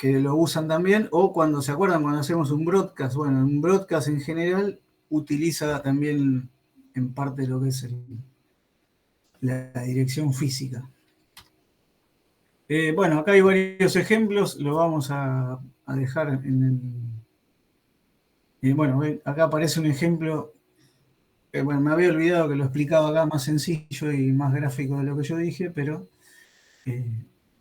lo usan también, o cuando se acuerdan, cuando hacemos un broadcast, bueno, un broadcast en general utiliza también en parte lo que es la dirección física. Bueno, acá hay varios ejemplos, lo vamos a dejar en el... bueno, acá aparece un ejemplo, bueno, me había olvidado que lo explicaba acá más sencillo y más gráfico de lo que yo dije, pero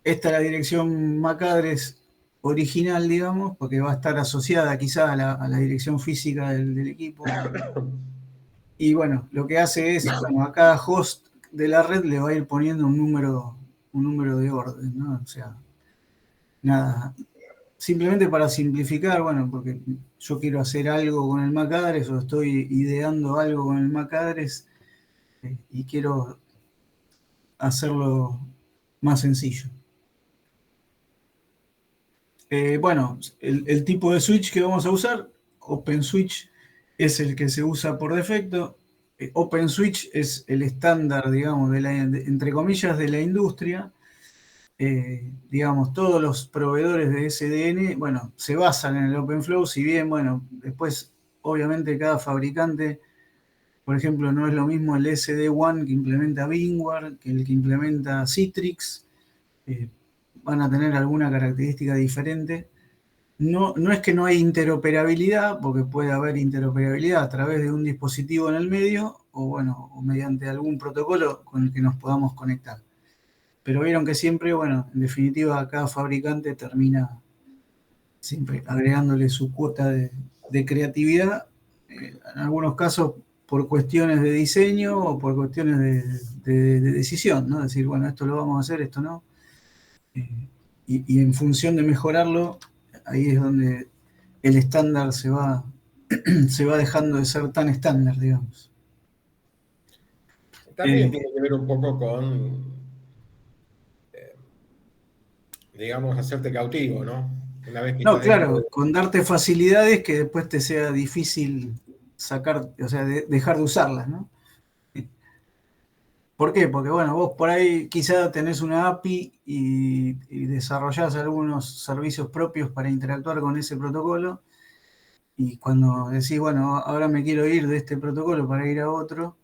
esta es la dirección MAC address original, digamos, porque va a estar asociada quizá a la dirección física del equipo. Y bueno, lo que hace es, bueno, a cada host de la red le va a ir poniendo un número de orden, ¿no? O sea, nada, simplemente para simplificar, bueno, porque yo quiero hacer algo con el MAC address o estoy ideando algo con el MAC address y quiero hacerlo más sencillo. Bueno, el tipo de switch que vamos a usar, OpenSwitch, es el que se usa por defecto. OpenSwitch es el estándar, digamos, entre comillas, de la industria. Digamos, todos los proveedores de SDN, bueno, se basan en el OpenFlow, si bien, bueno, después, obviamente, cada fabricante, por ejemplo, no es lo mismo el SD-WAN que implementa VMware que el que implementa Citrix. Van a tener alguna característica diferente. No es que no hay interoperabilidad, porque puede haber interoperabilidad a través de un dispositivo en el medio o, bueno, o mediante algún protocolo con el que nos podamos conectar. Pero vieron que siempre, bueno, en definitiva, cada fabricante termina siempre agregándole su cuota de creatividad, en algunos casos por cuestiones de diseño o por cuestiones de decisión, ¿no? Decir, bueno, esto lo vamos a hacer, esto no. Y en función de mejorarlo, ahí es donde el estándar se va dejando de ser tan estándar, digamos. También tiene que ver un poco con, digamos, hacerte cautivo, ¿no? Una vez que No, estás dentro claro, con darte facilidades que después te sea difícil sacar, o sea, dejar de usarlas, ¿no? ¿Por qué? Porque, bueno, vos por ahí quizá tenés una API y desarrollás algunos servicios propios para interactuar con ese protocolo, y cuando decís, bueno, ahora me quiero ir de este protocolo para ir a otro,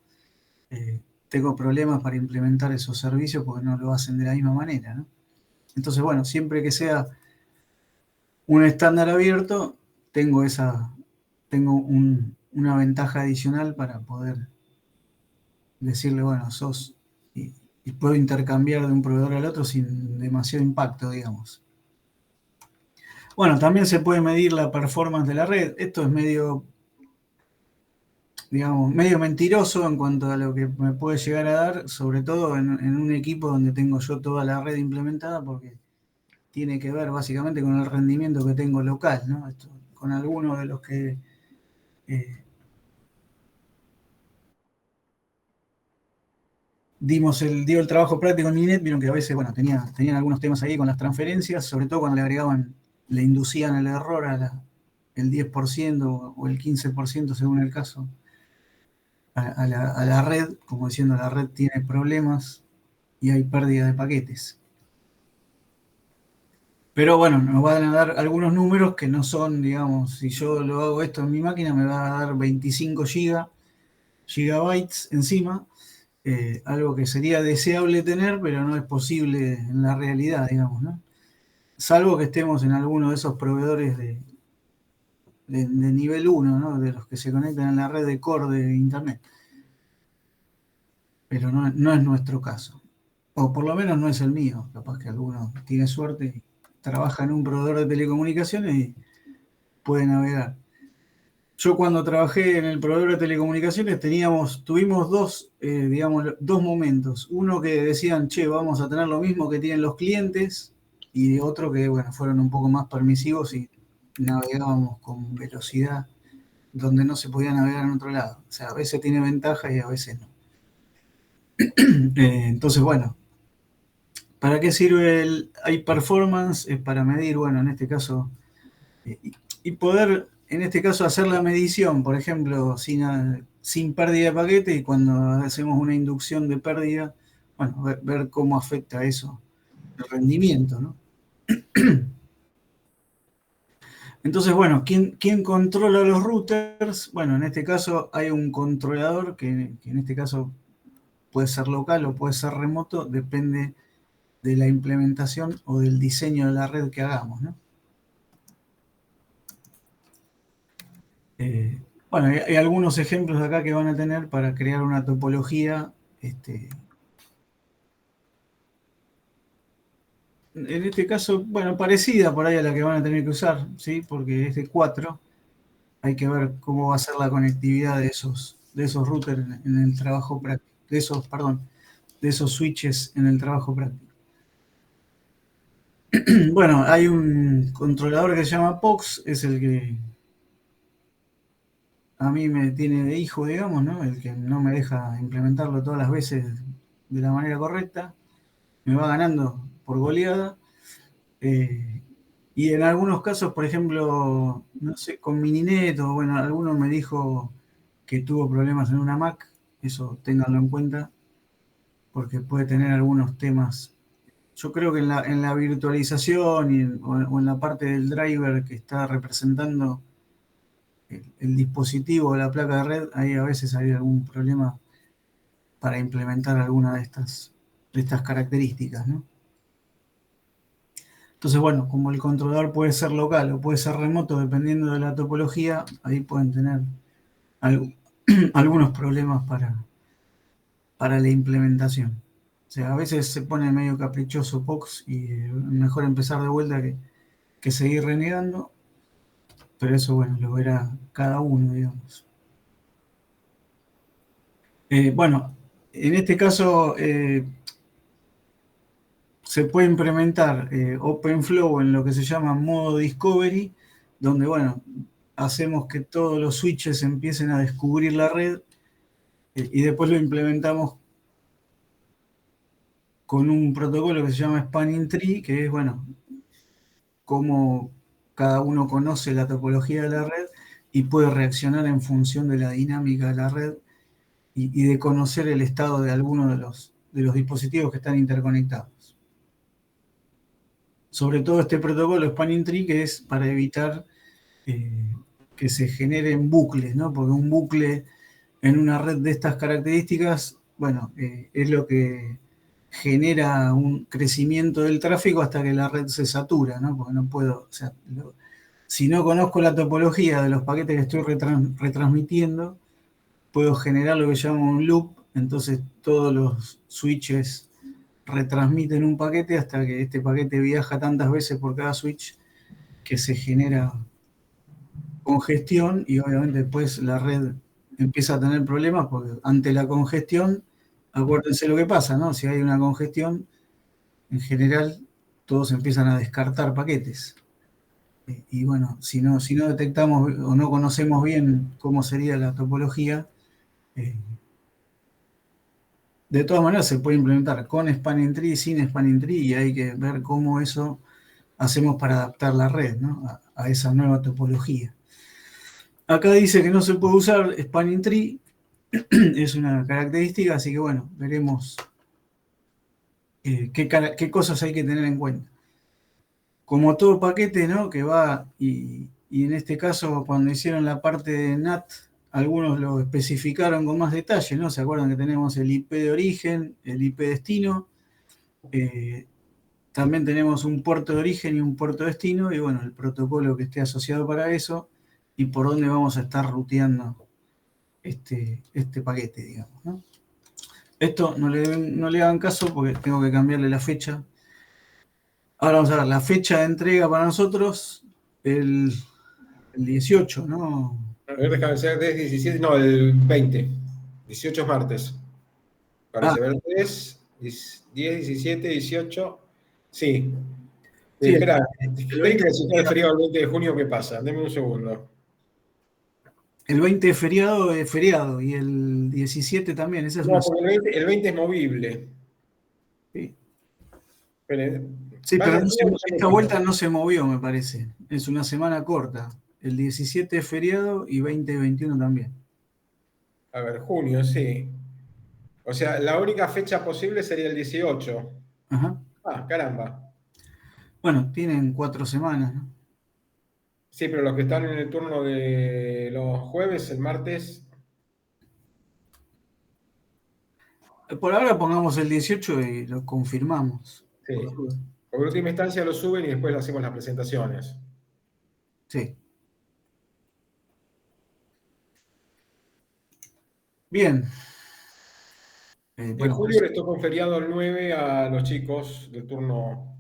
tengo problemas para implementar esos servicios porque no lo hacen de la misma manera, ¿no? Entonces, bueno, siempre que sea un estándar abierto, tengo una ventaja adicional para poder decirle, bueno, y puedo intercambiar de un proveedor al otro sin demasiado impacto, digamos. Bueno, también se puede medir la performance de la red. Esto es medio, digamos, medio mentiroso en cuanto a lo que me puede llegar a dar, sobre todo en un equipo donde tengo yo toda la red implementada, porque tiene que ver básicamente con el rendimiento que tengo local, ¿no? Con algunos de los que dio el trabajo práctico en Minet, vieron que a veces, bueno, tenían algunos temas ahí con las transferencias, sobre todo cuando le inducían el error el 10% o el 15% según el caso, a la red, como diciendo la red tiene problemas y hay pérdida de paquetes. Pero bueno, nos van a dar algunos números que no son, digamos, si yo lo hago esto en mi máquina me va a dar 25 gigabytes encima, algo que sería deseable tener, pero no es posible en la realidad, digamos, ¿no? Salvo que estemos en alguno de esos proveedores de nivel 1, ¿no? De los que se conectan en la red de core de Internet. Pero no es nuestro caso. O por lo menos no es el mío. Capaz que alguno tiene suerte y trabaja en un proveedor de telecomunicaciones y puede navegar. Yo cuando trabajé en el proveedor de telecomunicaciones tuvimos dos momentos. Uno que decían, che, vamos a tener lo mismo que tienen los clientes, y otro que, bueno, fueron un poco más permisivos y navegábamos con velocidad donde no se podía navegar en otro lado. O sea, a veces tiene ventaja y a veces no. Entonces, bueno, ¿para qué sirve el iPerformance? Es para medir, bueno, en este caso, y poder, en este caso, hacer la medición, por ejemplo, sin pérdida de paquete, y cuando hacemos una inducción de pérdida, bueno, ver cómo afecta eso el rendimiento, ¿no? Entonces, bueno, ¿quién controla los routers? Bueno, en este caso hay un controlador que en este caso puede ser local o puede ser remoto, depende de la implementación o del diseño de la red que hagamos, ¿no? Bueno, hay algunos ejemplos acá que van a tener para crear una topología. En este caso, bueno, parecida por ahí a la que van a tener que usar, ¿sí? Porque es de 4. Hay que ver cómo va a ser la conectividad de esos routers en el trabajo práctico. De esos switches en el trabajo práctico. Bueno, hay un controlador que se llama POX, es el que a mí me tiene de hijo, digamos, ¿no? El que no me deja implementarlo todas las veces de la manera correcta. Me va ganando por goleada. Y en algunos casos, por ejemplo, no sé, con Mininet, o bueno, alguno me dijo que tuvo problemas en una Mac, eso ténganlo en cuenta, porque puede tener algunos temas. Yo creo que en la virtualización o en la parte del driver que está representando el dispositivo o la placa de red, ahí a veces hay algún problema para implementar alguna de estas características, ¿no? Entonces, bueno, como el controlador puede ser local o puede ser remoto, dependiendo de la topología, ahí pueden tener algunos problemas para la implementación. O sea, a veces se pone medio caprichoso POX y mejor empezar de vuelta que seguir renegando, pero eso, bueno, lo verá cada uno, digamos. Bueno, en este caso se puede implementar OpenFlow en lo que se llama modo Discovery, donde, bueno, hacemos que todos los switches empiecen a descubrir la red y después lo implementamos con un protocolo que se llama Spanning Tree, que es, bueno, cómo cada uno conoce la topología de la red y puede reaccionar en función de la dinámica de la red y de conocer el estado de alguno de los dispositivos que están interconectados. Sobre todo este protocolo Spanning Tree, que es para evitar que se generen bucles, ¿no? Porque un bucle en una red de estas características, bueno, es lo que genera un crecimiento del tráfico hasta que la red se satura, ¿no? Porque no puedo, o sea, si no conozco la topología de los paquetes que estoy retransmitiendo, puedo generar lo que llamo un loop, entonces todos los switches retransmiten un paquete hasta que este paquete viaja tantas veces por cada switch que se genera congestión y obviamente después la red empieza a tener problemas porque ante la congestión, acuérdense lo que pasa, ¿no? Si hay una congestión, en general todos empiezan a descartar paquetes. Y bueno, si no detectamos o no conocemos bien cómo sería la topología, de todas maneras se puede implementar con Spanning Tree, sin Spanning Tree, y hay que ver cómo eso hacemos para adaptar la red, ¿no? a esa nueva topología. Acá dice que no se puede usar Spanning Tree, es una característica, así que bueno, veremos qué cosas hay que tener en cuenta. Como todo paquete, ¿no? Que va, y en este caso, cuando hicieron la parte de NAT, algunos lo especificaron con más detalle, ¿no? ¿Se acuerdan que tenemos el IP de origen, el IP destino? También tenemos un puerto de origen y un puerto destino, y bueno, el protocolo que esté asociado para eso, y por dónde vamos a estar ruteando este paquete, digamos, ¿no? Esto no le hagan caso porque tengo que cambiarle la fecha. Ahora vamos a ver, la fecha de entrega para nosotros, el 18, ¿no? A ver, déjame ser, 17, no, el 20. 18 es martes. Parece ver 3, 10, 17, 18. Sí. Sí, Espera, el 20, tengo que citar el feriado el 20 de junio, ¿qué pasa? Deme un segundo. el 20 es feriado y el 17 también, esa es No, una... porque el 20 es movible. Sí, Esperen, sí, pero vayan, sigan esta buscando. vuelta no se movió, me parece. Es una semana corta. El 17 es feriado y 20 y 21 también. A ver, junio, sí. O sea, la única fecha posible sería el 18. Ajá. Ah, caramba. Bueno, tienen 4 semanas, ¿no? Sí, pero los que están en el turno de los jueves, el martes. Por ahora pongamos el 18 y lo confirmamos. Sí. por duda. Porque en última instancia lo suben y después le hacemos las presentaciones. Sí. Bien. En Bueno, julio les tocó un feriado el 9 a los chicos del turno.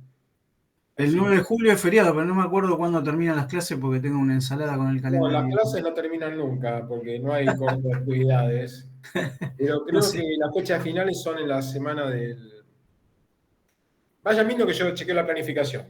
el 9 de julio es feriado, pero no me acuerdo cuándo terminan las clases porque tengo una ensalada con el No, las calendario. clases no terminan nunca porque no hay corte de actividades. Pero No creo sé. que las fechas finales son en la semana del. Vayan viendo que yo chequeo la planificación.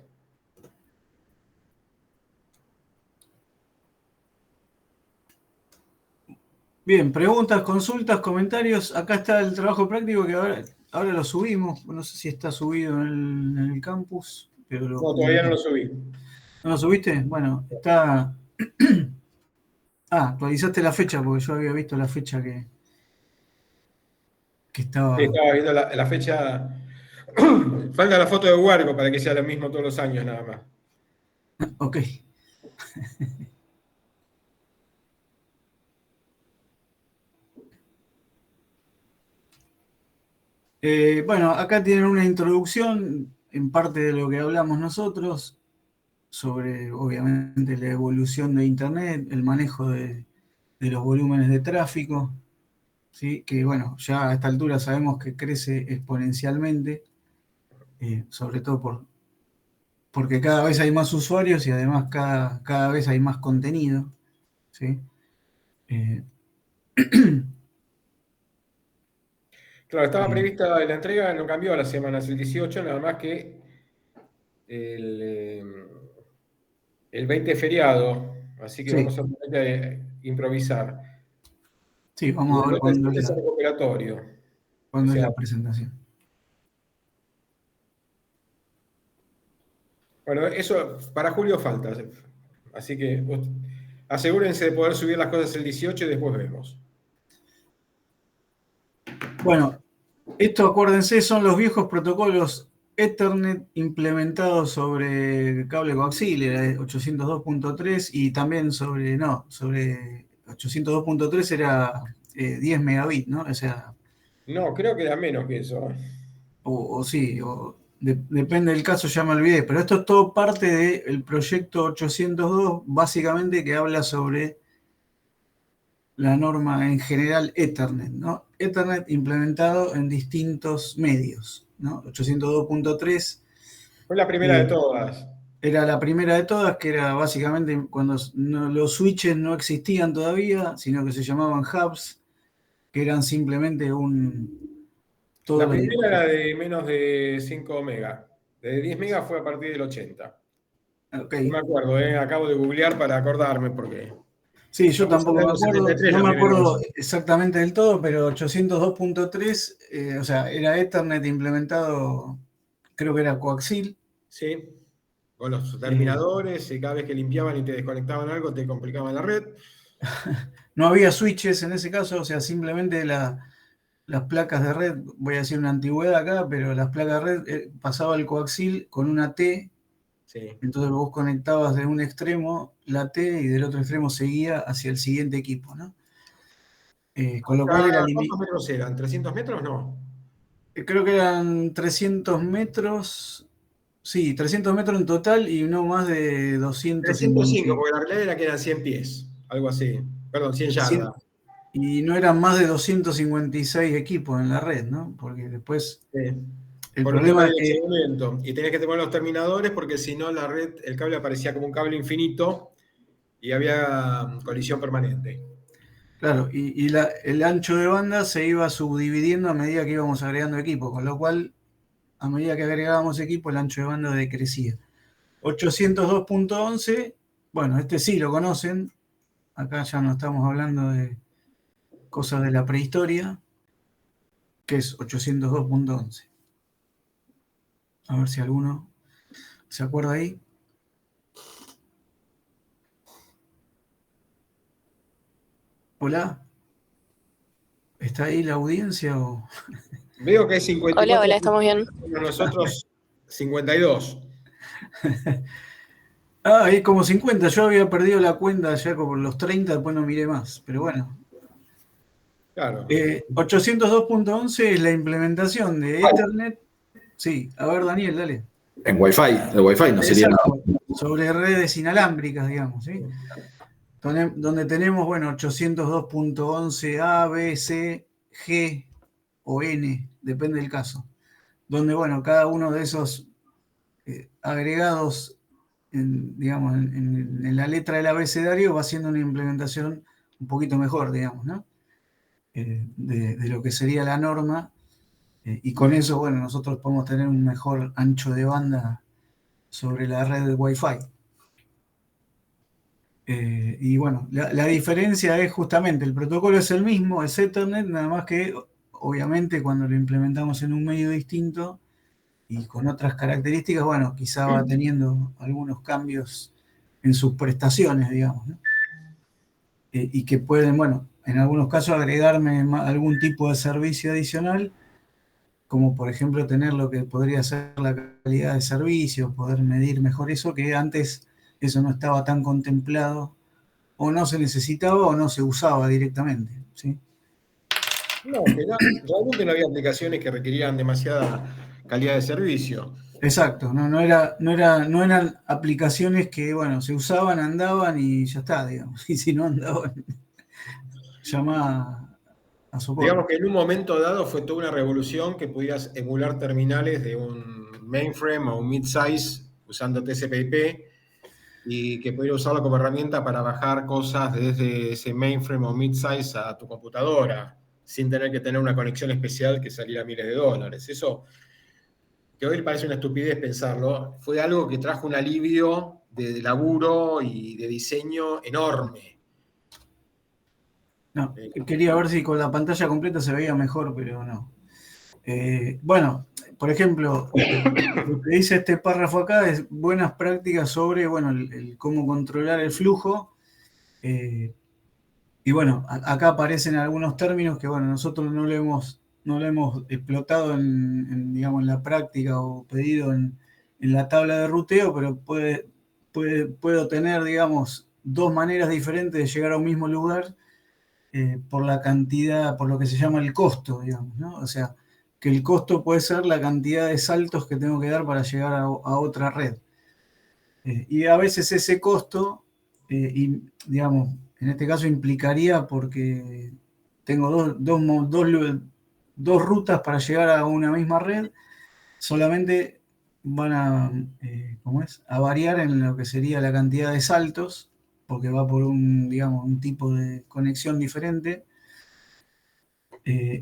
Bien, preguntas, consultas, comentarios. Acá está el trabajo práctico que ahora lo subimos. No sé si está subido en el campus, pero No, todavía no lo subí. ¿No lo subiste? Bueno, está. Actualizaste la fecha porque yo había visto la fecha que estaba. Sí, estaba viendo la fecha. Falta la foto de Huargo para que sea lo mismo todos los años, nada más. Ok. Bueno, acá tienen una introducción en parte de lo que hablamos nosotros sobre, obviamente, la evolución de Internet, el manejo de los volúmenes de tráfico, ¿sí? Que, bueno, ya a esta altura sabemos que crece exponencialmente, sobre todo porque cada vez hay más usuarios y además cada vez hay más contenido, ¿sí? Claro, estaba prevista la entrega, no cambió a las semanas, el 18, nada más que el 20 es feriado, así que Sí, vamos a tener que improvisar. sí, Y vamos a el ver otro es el recuperatorio. O cuándo es sea, la presentación. bueno, eso para julio falta. Así que asegúrense de poder subir las cosas el 18 y después vemos. Bueno, esto, acuérdense, son los viejos protocolos Ethernet implementados sobre cable coaxial, era 802.3 y también sobre 802.3 era 10 megabits, ¿no? O sea, No, creo que da menos que eso. o sí, depende del caso, ya me olvidé, pero esto es todo parte del proyecto 802, básicamente que habla sobre la norma en general Ethernet, ¿no? Ethernet implementado en distintos medios, ¿no? 802.3 Fue la primera de todas. era la primera de todas, que era básicamente cuando los switches no existían todavía, sino que se llamaban hubs, que eran simplemente La todos los primera era de menos de 5 megas. De 10 megas fue a partir del 80. Ok. No me acuerdo, acabo de googlear para acordarme porque Sí, yo estamos tampoco me hablando de acuerdo, 73 no la me primera acuerdo vez. exactamente del todo, pero 802.3, o sea, era Ethernet implementado, creo que era coaxial. Sí, con los terminadores, y cada vez que limpiaban y te desconectaban algo, te complicaban la red. No había switches en ese caso, o sea, simplemente las placas de red, voy a decir una antigüedad acá, pero las placas de red pasaba el coaxial con una T, Sí. entonces vos conectabas de un extremo la T y del otro extremo seguía hacia el siguiente equipo, ¿no? Con lo cual era ¿Cuántos metros eran? ¿300 metros? No. creo que eran 300 metros, sí, 300 metros en total y no más de 305, 250. porque la realidad era que eran 100 pies, algo así. Perdón, 100 yardas. Y no eran más de 256 equipos en la red, ¿no? Porque después Sí. el Por un tema problema es del que, excedimiento. Y tenías que tener los terminadores porque si no la red, el cable aparecía como un cable infinito y había colisión permanente. claro, y el ancho de banda se iba subdividiendo a medida que íbamos agregando equipos, con lo cual, a medida que agregábamos equipo, el ancho de banda decrecía. 802.11, bueno, este sí lo conocen, acá ya no estamos hablando de cosas de la prehistoria, que es 802.11. A ver si alguno se acuerda ahí. Hola, ¿está ahí la audiencia o...? Veo que es 54. Hola, hola, estamos bien. Nosotros 52. Hay como 50, yo había perdido la cuenta ya como los 30, después no miré más, pero bueno. Claro. 802.11 es la implementación de Ethernet Sí, a ver, Daniel, dale. En Wi-Fi, el Wi-Fi no sería nada. Exacto, sobre redes inalámbricas, digamos, ¿sí? Donde tenemos, bueno, 802.11 A, B, C, G o N, depende del caso. Donde, bueno, cada uno de esos agregados, digamos, en la letra del abecedario va haciendo una implementación un poquito mejor, digamos, ¿no? De lo que sería la norma. Y con eso, bueno, nosotros podemos tener un mejor ancho de banda sobre la red de Wi-Fi. Y bueno, la diferencia es justamente, el protocolo es el mismo, es Ethernet, nada más que obviamente cuando lo implementamos en un medio distinto y con otras características, bueno, quizá va teniendo algunos cambios en sus prestaciones, digamos, ¿no? Y que pueden, bueno, en algunos casos agregarme algún tipo de servicio adicional, como por ejemplo tener lo que podría ser la calidad de servicio, poder medir mejor eso, que antes eso no estaba tan contemplado, o no se necesitaba o no se usaba directamente, ¿sí? No, que realmente no había aplicaciones que requerían demasiada calidad de servicio. Exacto, no eran aplicaciones que, bueno, se usaban, andaban y ya está, digamos. Y si no andaban, llama a soporte. Digamos que en un momento dado fue toda una revolución que podías emular terminales de un mainframe o un mid-size usando TCP/IP y que podías usarlo como herramienta para bajar cosas desde ese mainframe o mid-size a tu computadora, sin tener que tener una conexión especial que saliera miles de dólares. Eso, que hoy parece una estupidez pensarlo, fue algo que trajo un alivio de laburo y de diseño enorme. No, quería ver si con la pantalla completa se veía mejor, pero no. Bueno, por ejemplo, lo que dice este párrafo acá es buenas prácticas sobre, bueno, el cómo controlar el flujo. Y bueno, acá aparecen algunos términos que, bueno, nosotros no lo hemos explotado digamos, en la práctica o pedido en la tabla de ruteo, pero puedo tener, digamos, dos maneras diferentes de llegar a un mismo lugar por la cantidad, por lo que se llama el costo, digamos, ¿no? O sea, que el costo puede ser la cantidad de saltos que tengo que dar para llegar a otra red. Y a veces ese costo, digamos, en este caso implicaría porque tengo dos rutas para llegar a una misma red, solamente van a variar en lo que sería la cantidad de saltos, porque va por digamos, un tipo de conexión diferente,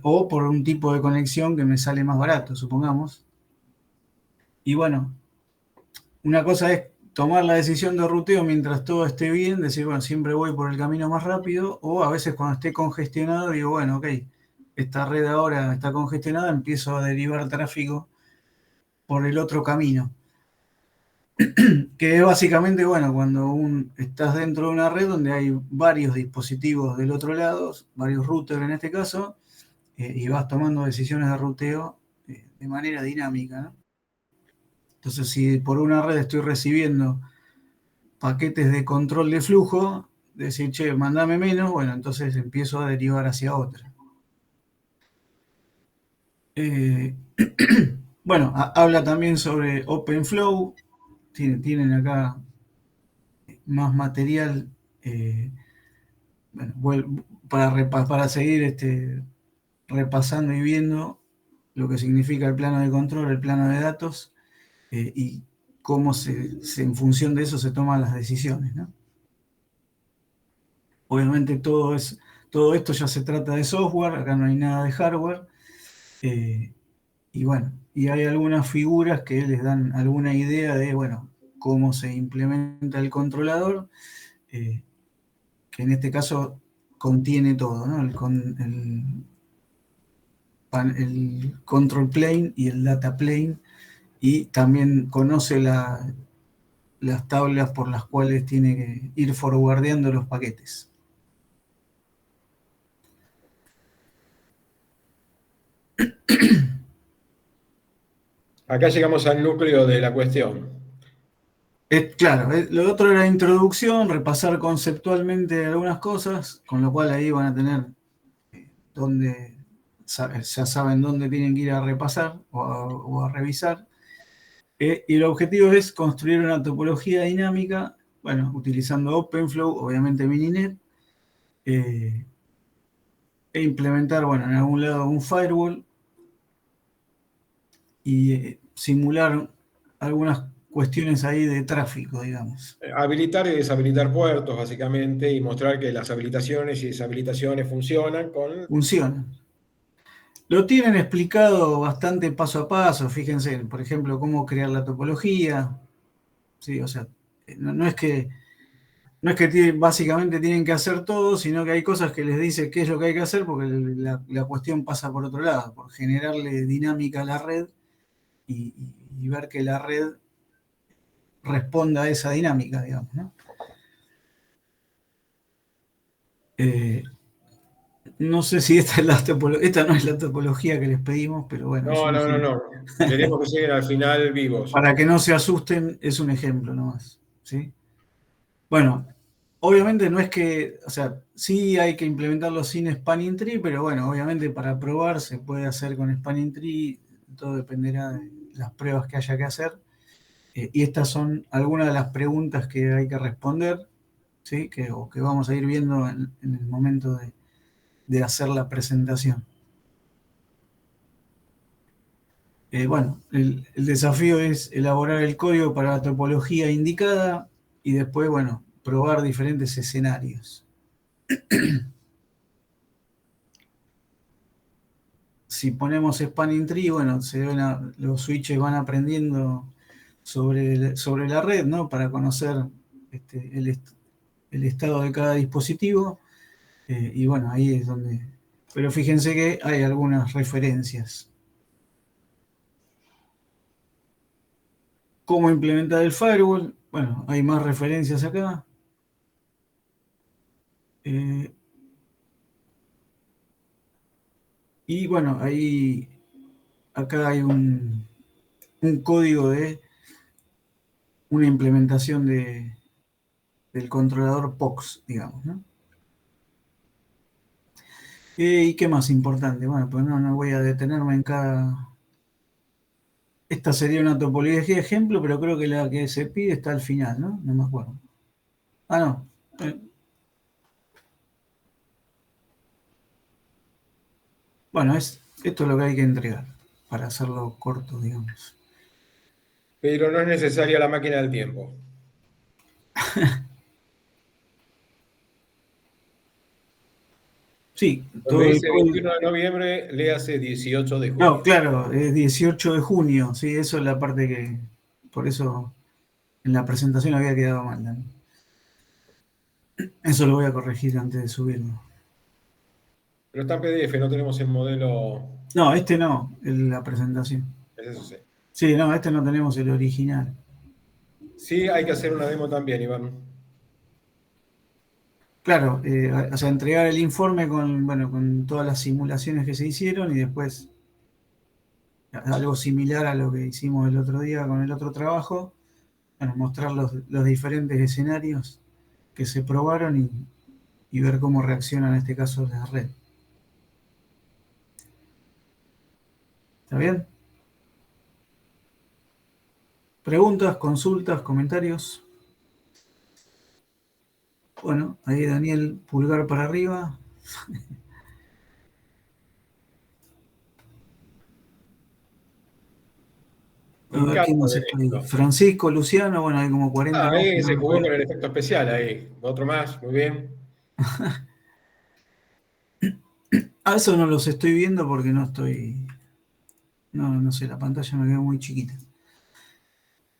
o por un tipo de conexión que me sale más barato, supongamos. Y bueno, una cosa es tomar la decisión de ruteo mientras todo esté bien, decir, bueno, siempre voy por el camino más rápido, o a veces cuando esté congestionado digo, bueno, ok, esta red ahora está congestionada, empiezo a derivar tráfico por el otro camino. Que es básicamente, bueno, cuando estás dentro de una red donde hay varios dispositivos del otro lado, varios routers en este caso, y vas tomando decisiones de ruteo de manera dinámica, ¿no? Entonces, si por una red estoy recibiendo paquetes de control de flujo, decir, che, mandame menos, bueno, entonces empiezo a derivar hacia otra. Bueno, habla también sobre OpenFlow, tienen acá más material bueno, para seguir repasando y viendo lo que significa el plano de control, el plano de datos, y cómo en función de eso se toman las decisiones, ¿no? Obviamente todo esto ya se trata de software, acá no hay nada de hardware, y bueno, y hay algunas figuras que les dan alguna idea de, bueno, cómo se implementa el controlador, que en este caso contiene todo, ¿no? El control plane y el data plane, y también conoce las tablas por las cuales tiene que ir forwardeando los paquetes. Acá llegamos al núcleo de la cuestión. Claro, lo otro era introducción, repasar conceptualmente algunas cosas, con lo cual ahí van a tener donde ya saben dónde tienen que ir a repasar o a revisar. Y el objetivo es construir una topología dinámica, bueno, utilizando OpenFlow, obviamente Mininet, e implementar, bueno, en algún lado un firewall y simular algunas cuestiones ahí de tráfico, digamos. Habilitar y deshabilitar puertos, básicamente, y mostrar que las habilitaciones y deshabilitaciones funcionan con... Funciona. Lo tienen explicado bastante paso a paso, fíjense, por ejemplo, cómo crear la topología. Sí, o sea, no es que básicamente tienen que hacer todo, sino que hay cosas que les dice qué es lo que hay que hacer, porque la cuestión pasa por otro lado, por generarle dinámica a la red y ver que la red responda a esa dinámica, digamos, ¿no? No sé si esta no es la topología que les pedimos, pero bueno, es No, un no, no, ejemplo. no. Queremos que lleguen al final vivos. Para que no se asusten, es un ejemplo nomás, ¿sí? Bueno, obviamente no es que, o sea, sí hay que implementarlo sin Spanning Tree, pero bueno, obviamente para probar se puede hacer con Spanning Tree, todo dependerá de las pruebas que haya que hacer. Y estas son algunas de las preguntas que hay que responder, ¿sí? O que vamos a ir viendo en el momento de hacer la presentación. Bueno, el desafío es elaborar el código para la topología indicada y después, bueno, probar diferentes escenarios. Si ponemos Spanning Tree, bueno, los switches van aprendiendo sobre la red, ¿no? Para conocer el estado de cada dispositivo. Y bueno, ahí es donde... Pero fíjense que hay algunas referencias. ¿Cómo implementar el firewall? Bueno, hay más referencias acá. Y bueno, acá hay un código de una implementación del controlador POX, digamos, ¿no? ¿Y qué más importante? Bueno, pues no voy a detenerme en cada... Esta sería una topología de ejemplo, pero creo que la que se pide está al final, ¿no? No me acuerdo. Ah, no. Bueno, esto es lo que hay que entregar para hacerlo corto, digamos. Pero no es necesaria la máquina del tiempo. Sí, Donde todo el dice código... 21 de noviembre, léase 18 de junio. No, claro, es 18 de junio, sí, eso es la parte que... Por eso en la presentación había quedado mal, ¿no? Eso lo voy a corregir antes de subirlo. Pero está en PDF, no tenemos el modelo. No, este no, la presentación. Eso sí. Sí, no, este no tenemos el original. Sí, hay que hacer una demo también, Iván. Claro, o sea, entregar el informe con todas las simulaciones que se hicieron y después algo similar a lo que hicimos el otro día con el otro trabajo, bueno, mostrar los diferentes escenarios que se probaron y ver cómo reacciona en este caso la red. ¿Está bien? ¿Preguntas, consultas, comentarios? Bueno, ahí Daniel, pulgar para arriba. Me A ver, ¿quién encanta más ver está ahí? esto. Francisco, Luciano, bueno, hay como 40 más. Ahí Que no se los jugó veo. con el efecto especial ahí. Otro más, muy bien. Eso no los estoy viendo porque no estoy... No sé, la pantalla me quedó muy chiquita.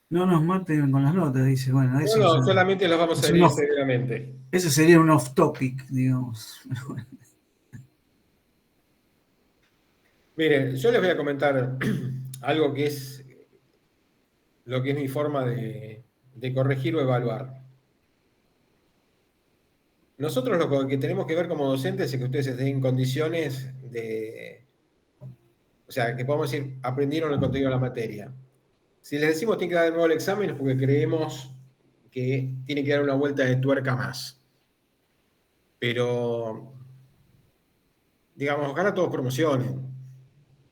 No nos maten con las notas, dice. Bueno, No, eso no, solamente los vamos a es un herir off, severamente. ese sería un off topic, digamos. Mire, yo les voy a comentar algo que es lo que es mi forma de corregir o evaluar. Nosotros lo que tenemos que ver como docentes es que ustedes estén en condiciones de, o sea, que podamos decir, aprendieron el contenido de la materia. Si les decimos tienen que dar de nuevo el examen es porque creemos que tiene que dar una vuelta de tuerca más. Pero, digamos, ojalá todos promocionen.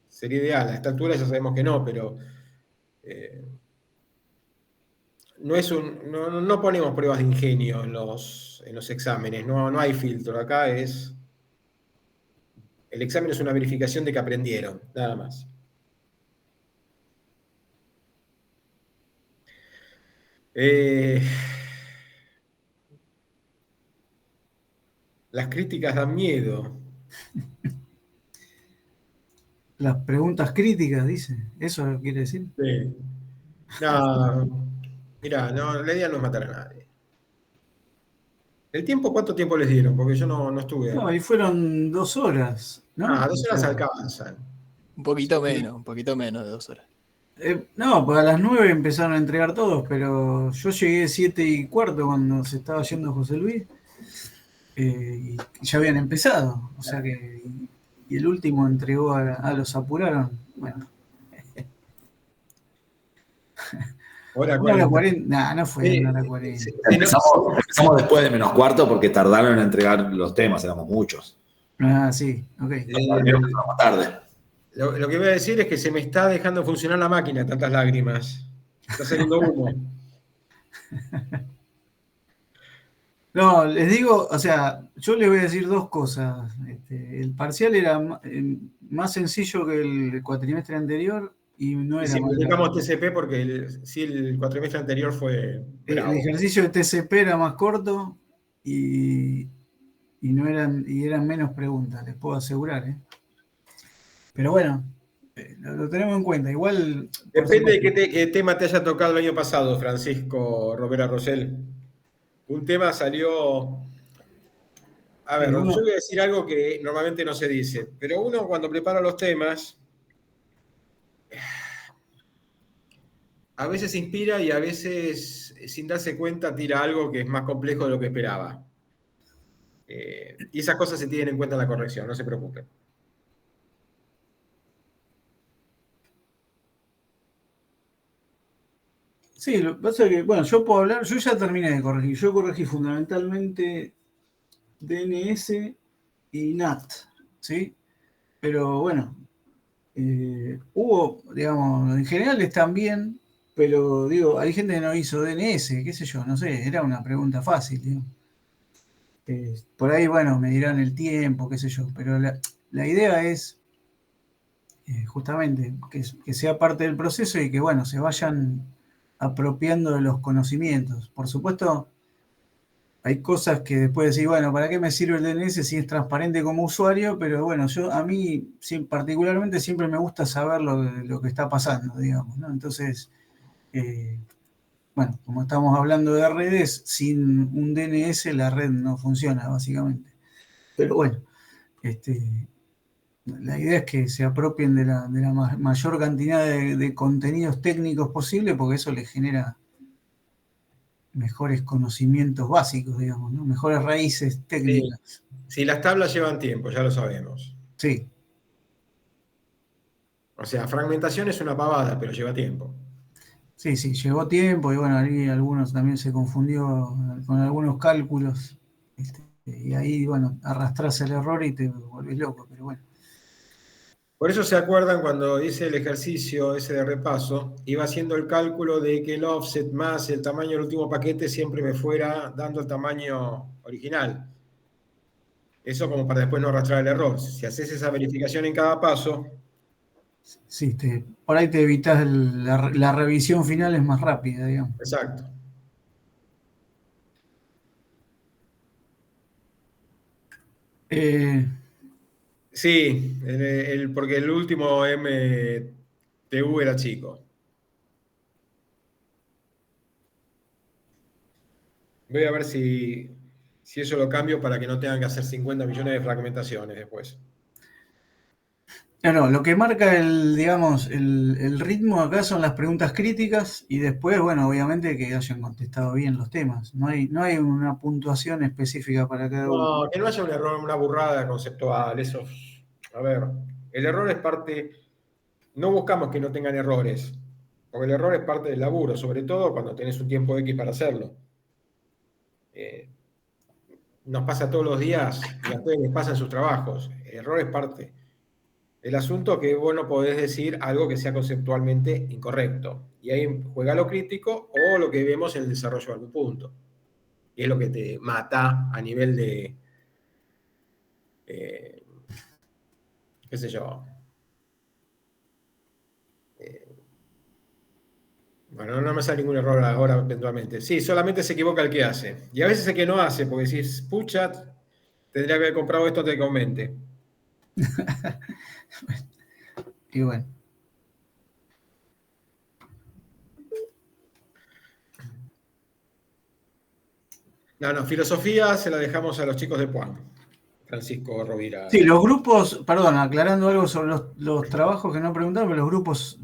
Sería ideal. A esta altura ya sabemos que no, pero no ponemos pruebas de ingenio en los exámenes. No hay filtro. Acá es. El examen es una verificación de que aprendieron, nada más. Las críticas dan miedo. Las preguntas críticas, dice. ¿Eso quiere decir? Sí. No, mirá, no, la idea no es matar a nadie. ¿El tiempo cuánto tiempo les dieron? Porque yo no estuve. No, ahí fueron 2 horas, ¿no? 2 horas alcanzan. Un poquito menos de 2 horas. No, pues a las 9 empezaron a entregar todos, pero yo llegué 7:15 cuando se estaba yendo José Luis, y ya habían empezado, o sea que, y el último entregó los apuraron, bueno. Hora 1 hora 40. 40, no fue 1 hora 40. Empezamos después de -15 porque tardaron en entregar los temas, éramos muchos. Sí, ok. Más tarde. Lo que voy a decir es que se me está dejando funcionar la máquina, tantas lágrimas. Está saliendo humo. No, les digo, o sea, yo les voy a decir 2 cosas. El parcial era más sencillo que el cuatrimestre anterior y no era Si más aplicamos largo. TCP porque el cuatrimestre anterior fue El bravo. ejercicio de TCP era más corto y eran menos preguntas, les puedo asegurar, ¿eh? Pero bueno, lo tenemos en cuenta. Igual. Depende de qué tema te haya tocado el año pasado, Francisco Robera Rosell. Un tema salió. A ver, yo voy a decir algo que normalmente no se dice, pero uno cuando prepara los temas, a veces se inspira y a veces, sin darse cuenta, tira algo que es más complejo de lo que esperaba. Y esas cosas se tienen en cuenta en la corrección, no se preocupen. Sí, lo que pasa es que, bueno, yo puedo hablar, yo ya terminé de corregir. Yo corregí fundamentalmente DNS y NAT, ¿sí? Pero bueno, hubo, digamos, en general están bien, pero digo, hay gente que no hizo DNS, qué sé yo, no sé, era una pregunta fácil, digo. Por ahí, bueno, me dirán el tiempo, qué sé yo, pero la idea es justamente que sea parte del proceso y que, bueno, se vayan apropiando de los conocimientos. Por supuesto, hay cosas que después decir, bueno, ¿para qué me sirve el DNS si es transparente como usuario? Pero bueno, a mí particularmente siempre me gusta saber lo que está pasando, digamos, ¿no? Entonces, bueno, como estamos hablando de redes, sin un DNS la red no funciona, básicamente. Pero bueno, la idea es que se apropien de la mayor cantidad de contenidos técnicos posible, porque eso les genera mejores conocimientos básicos, digamos, ¿no? Mejores raíces técnicas. Sí, las tablas llevan tiempo, ya lo sabemos. Sí. O sea, fragmentación es una pavada, pero lleva tiempo. Sí, llevó tiempo y bueno, ahí algunos también se confundió con algunos cálculos. Y ahí, bueno, arrastras el error y te volvés loco, pero bueno. Por eso se acuerdan cuando hice el ejercicio ese de repaso, iba haciendo el cálculo de que el offset más el tamaño del último paquete siempre me fuera dando el tamaño original. Eso como para después no arrastrar el error. Si haces esa verificación en cada paso. Sí, por ahí te evitas la revisión final, es más rápida, digamos. Exacto. Sí, porque el último MTU era chico. Voy a ver si eso lo cambio para que no tengan que hacer 50 millones de fragmentaciones después. No, lo que marca el ritmo acá son las preguntas críticas y después, bueno, obviamente que hayan contestado bien los temas. No hay una puntuación específica para cada uno. No, que no haya un error, una burrada conceptual. Eso, a ver, el error es parte. No buscamos que no tengan errores, porque el error es parte del laburo, sobre todo cuando tenés un tiempo X para hacerlo. Nos pasa todos los días y a ustedes les pasa en sus trabajos. El error es parte. El asunto es que vos no podés decir algo que sea conceptualmente incorrecto. Y ahí juega lo crítico o lo que vemos en el desarrollo de algún punto. Y es lo que te mata a nivel de, qué sé yo. Bueno, no me sale ningún error ahora eventualmente. Sí, solamente se equivoca el que hace. Y a veces el que no hace, porque decís, pucha, tendría que haber comprado esto antes de que aumente. Y bueno. No, filosofía se la dejamos a los chicos de Puan. Francisco Rovira. Sí, los grupos, perdón, aclarando algo sobre los trabajos que no preguntaron, pero los grupos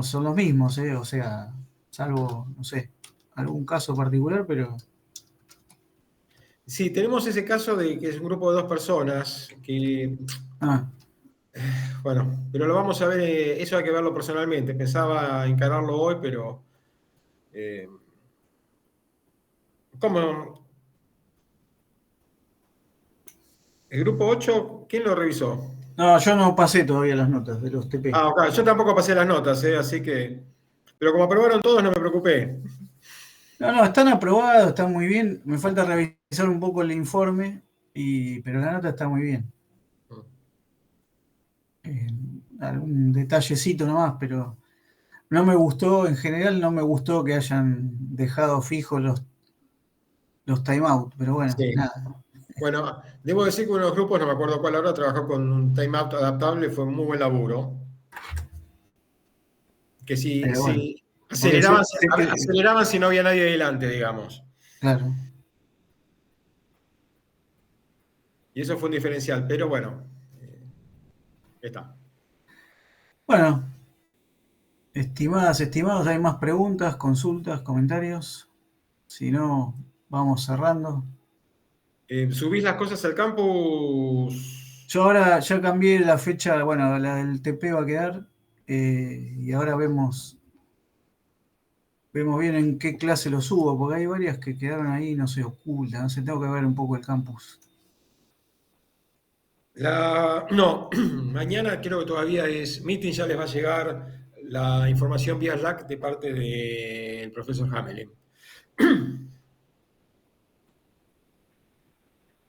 son los mismos, o sea, salvo, no sé, algún caso particular, pero... Sí, tenemos ese caso de que es un grupo de 2 personas que... Bueno, pero lo vamos a ver, eso hay que verlo personalmente. Pensaba encararlo hoy, pero... ¿Cómo? ¿El grupo 8, quién lo revisó? No, yo no pasé todavía las notas de los TP. Ah, ok, yo tampoco pasé las notas, así que... Pero como aprobaron todos, no me preocupé. No, están aprobados, están muy bien. Me falta revisar un poco el informe, pero la nota está muy bien. Algún detallecito nomás, pero no me gustó, en general no me gustó que hayan dejado fijos los timeout, pero bueno, Sí. nada. Bueno, debo decir que uno de los grupos, no me acuerdo cuál ahora, trabajó con un timeout adaptable, fue un muy buen laburo. Que si Bueno, aceleraban si no había nadie delante, digamos. Claro. Y eso fue un diferencial, pero bueno, está. Bueno, estimados, ¿hay más preguntas, consultas, comentarios? Si no, vamos cerrando. ¿Subís las cosas al campus? Yo ahora ya cambié la fecha, bueno, la del TP va a quedar, y ahora vemos bien en qué clase lo subo, porque hay varias que quedaron ahí, no sé, ocultas, no sé, tengo que ver un poco el campus. No, mañana creo que todavía es meeting, ya les va a llegar la información vía Slack de parte del profesor Hamelin.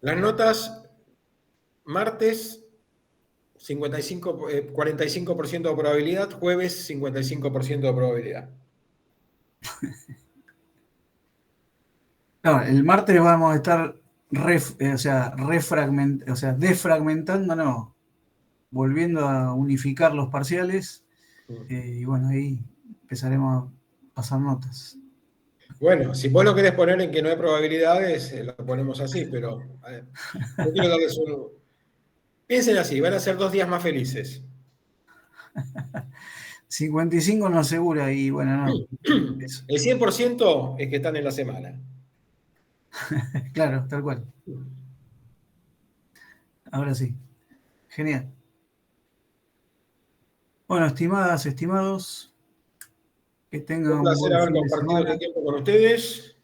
Las notas, martes, 45% de probabilidad, jueves, 55% de probabilidad. No, el martes vamos a estar desfragmentando, no, volviendo a unificar los parciales, y bueno, ahí empezaremos a pasar notas. Bueno, si vos lo querés poner en que no hay probabilidades, lo ponemos así, pero no quiero darles un... Piensen así, van a ser 2 días más felices. 55 no asegura, y bueno, no. Eso. El 100% es que están en la semana. Claro, tal cual. Ahora sí. Genial. Bueno, estimadas, estimados, que tengan Un placer buen haber fin de compartido semana. este tiempo con ustedes.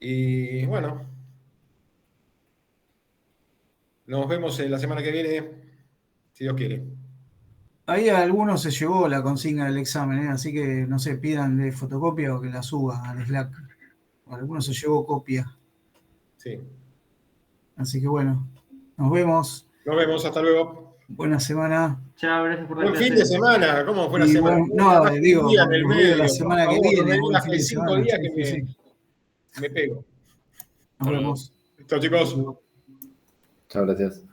Y bueno, nos vemos la semana que viene, si Dios quiere. Ahí a algunos se llevó la consigna del examen, así que no se pidan de fotocopia o que la suba al Slack. Algunos se llevó copia. Sí. Así que bueno, nos vemos. Nos vemos, hasta luego. Buena semana. Chao, gracias por la Buen clase. fin de semana, ¿cómo fue la Y semana? bueno, no, digo, Un día en el porque voy a la medio, semana por que favor, viene, no me buen digas fin que de hay 5 semana. días Sí, que sí. me pego. Nos vemos. Chao, chicos. Chao, gracias.